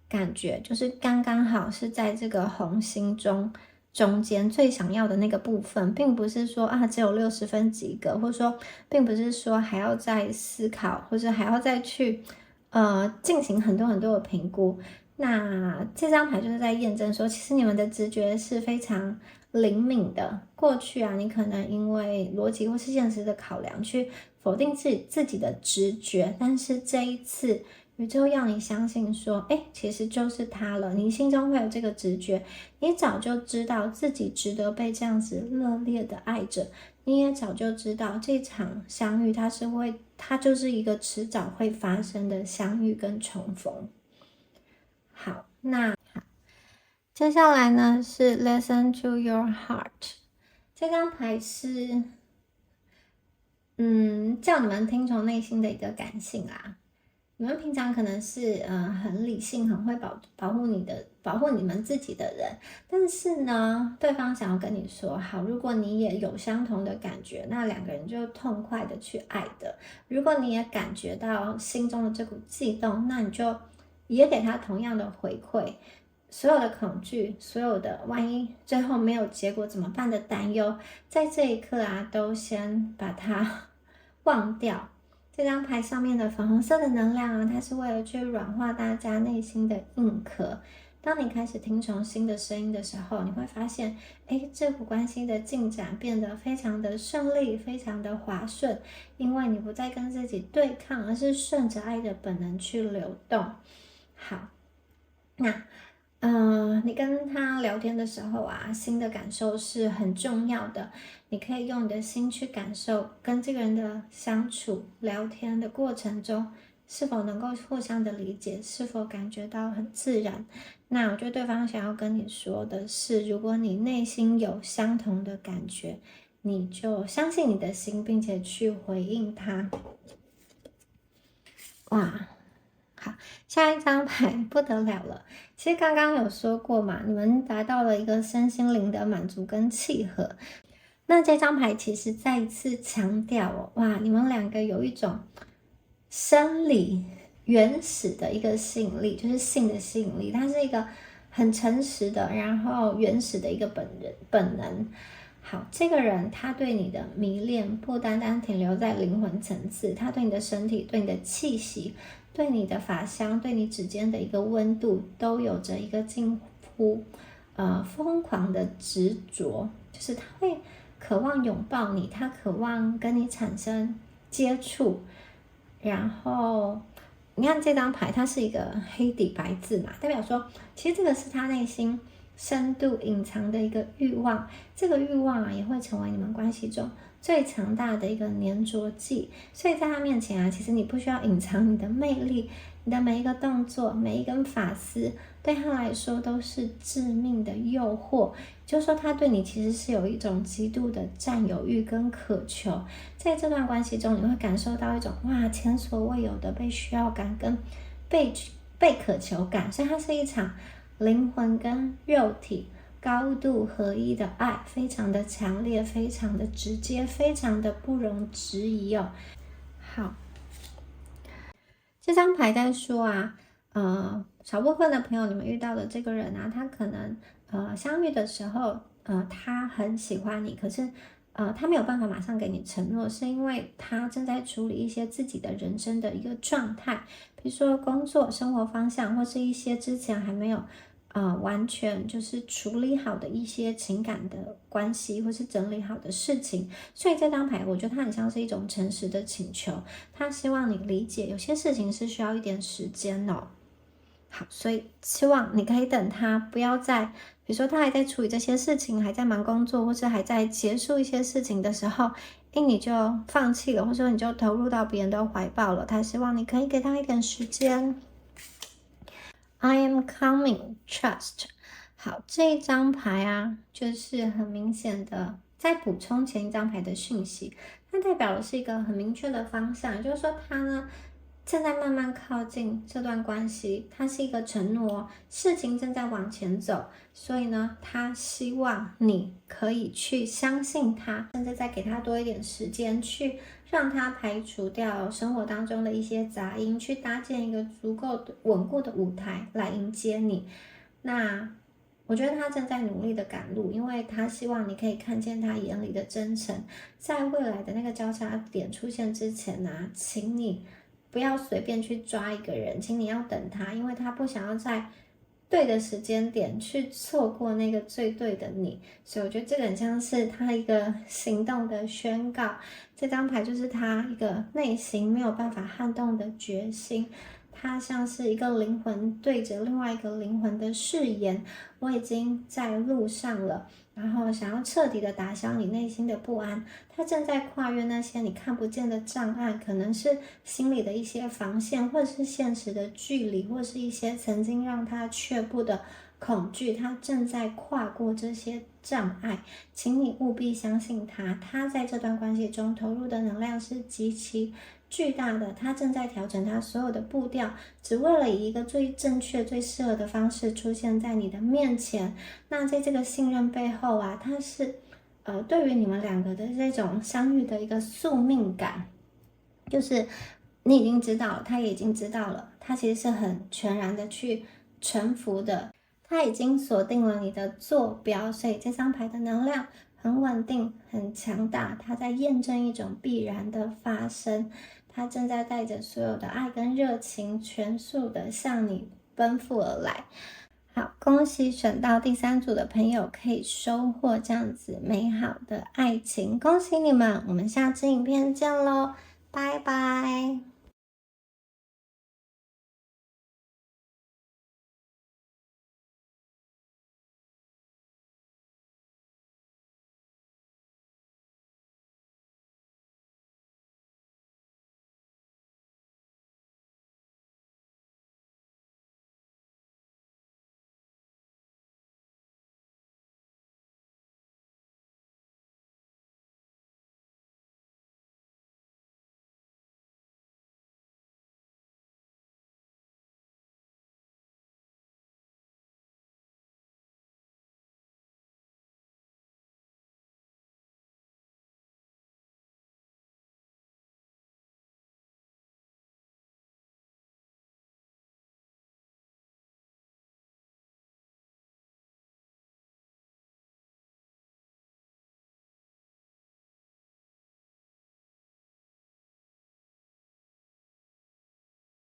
感觉，就是刚刚好是在这个红心中间最想要的那个部分，并不是说只有60分及格，或者说并不是说还要再思考，或者还要再去进行很多的评估。那这张牌就是在验证说，其实你们的直觉是非常灵敏的。过去啊，你可能因为逻辑或是现实的考量去否定自己的直觉，但是这一次宇宙要你相信说，其实就是他了。你心中会有这个直觉，你早就知道自己值得被这样子热烈的爱着，你也早就知道这场相遇它就是一个迟早会发生的相遇跟重逢。好，接下来呢是 Listen to your heart。 这张牌是叫你们听从内心的一个感性啦。你们平常可能是很理性，很会保护你们自己的人，但是呢，对方想要跟你说，好，如果你也有相同的感觉，那两个人就痛快的去爱的。如果你也感觉到心中的这股悸动，那你就也给他同样的回馈。所有的恐惧，所有的万一最后没有结果怎么办的担忧，在这一刻啊，都先把它忘掉。这张牌上面的粉红色的能量啊，它是为了去软化大家内心的硬壳。当你开始听从新的声音的时候，你会发现，这股关系的进展变得非常的顺利，非常的滑顺，因为你不再跟自己对抗，而是顺着爱的本能去流动。好，那你跟他聊天的时候啊，心的感受是很重要的。你可以用你的心去感受跟这个人的相处聊天的过程中，是否能够互相的理解，是否感觉到很自然。那我觉得对方想要跟你说的是，如果你内心有相同的感觉，你就相信你的心，并且去回应他。哇，好，下一张牌不得了了。其实刚刚有说过嘛，你们达到了一个身心灵的满足跟契合。那这张牌其实再一次强调哇，你们两个有一种生理原始的一个吸引力，就是性的吸引力，它是一个很诚实的，然后原始的一个本能。好，这个人他对你的迷恋不单单停留在灵魂层次，他对你的身体、对你的气息、对你的发香、对你指尖的一个温度，都有着一个近乎疯狂的执着，就是他会渴望拥抱你，他渴望跟你产生接触。然后你看这张牌，它是一个黑底白字嘛，代表说其实这个是他内心深度隐藏的一个欲望。这个欲望啊，也会成为你们关系中最强大的一个粘着剂，所以在他面前啊，其实你不需要隐藏你的魅力，你的每一个动作，每一根发丝，对他来说都是致命的诱惑。就是说，他对你其实是有一种极度的占有欲跟渴求，在这段关系中，你会感受到一种哇前所未有的被需要感跟被渴求感，所以它是一场灵魂跟肉体高度合一的爱，非常的强烈，非常的直接，非常的不容置疑哦。好，这张牌在说啊，少部分的朋友，你们遇到的这个人啊，他可能相遇的时候，他很喜欢你，可是他没有办法马上给你承诺，是因为他正在处理一些自己的人生的一个状态，比如说工作、生活方向，或是一些之前还没有完全就是处理好的一些情感的关系，或是整理好的事情。所以这张牌，我觉得它很像是一种诚实的请求，他希望你理解，有些事情是需要一点时间哦。好，所以希望你可以等他，不要在，比如说他还在处理这些事情，还在忙工作，或是还在结束一些事情的时候，你就放弃了，或者说你就投入到别人的怀抱了。他希望你可以给他一点时间。I am coming, trust。好，这一张牌啊，就是很明显的在补充前一张牌的讯息，它代表的是一个很明确的方向，也就是说他呢正在慢慢靠近这段关系，它是一个承诺，事情正在往前走，所以呢，他希望你可以去相信他，甚至再给他多一点时间，去让他排除掉生活当中的一些杂音，去搭建一个足够的稳固的舞台来迎接你。那我觉得他正在努力的赶路，因为他希望你可以看见他眼里的真诚，在未来的那个交叉点出现之前啊，请你不要随便去抓一个人，请你要等他，因为他不想要在对的时间点去错过那个最对的你。所以我觉得这个很像是他一个行动的宣告，这张牌就是他一个内心没有办法撼动的决心，它像是一个灵魂对着另外一个灵魂的誓言，我已经在路上了，然后想要彻底的打消你内心的不安，他正在跨越那些你看不见的障碍，可能是心里的一些防线，或者是现实的距离，或是一些曾经让他却步的恐惧，他正在跨过这些障碍，请你务必相信他，他在这段关系中投入的能量是极其巨大的，他正在调整他所有的步调，只为了以一个最正确、最适合的方式出现在你的面前。那在这个信任背后啊，他是对于你们两个的这种相遇的一个宿命感，就是你已经知道，他也已经知道了，他其实是很全然的去臣服的，他已经锁定了你的坐标，所以这张牌的能量很稳定，很强大，它在验证一种必然的发生，它正在带着所有的爱跟热情，全速的向你奔赴而来。好，恭喜选到第3组的朋友可以收获这样子美好的爱情，恭喜你们！我们下支影片见咯，拜拜。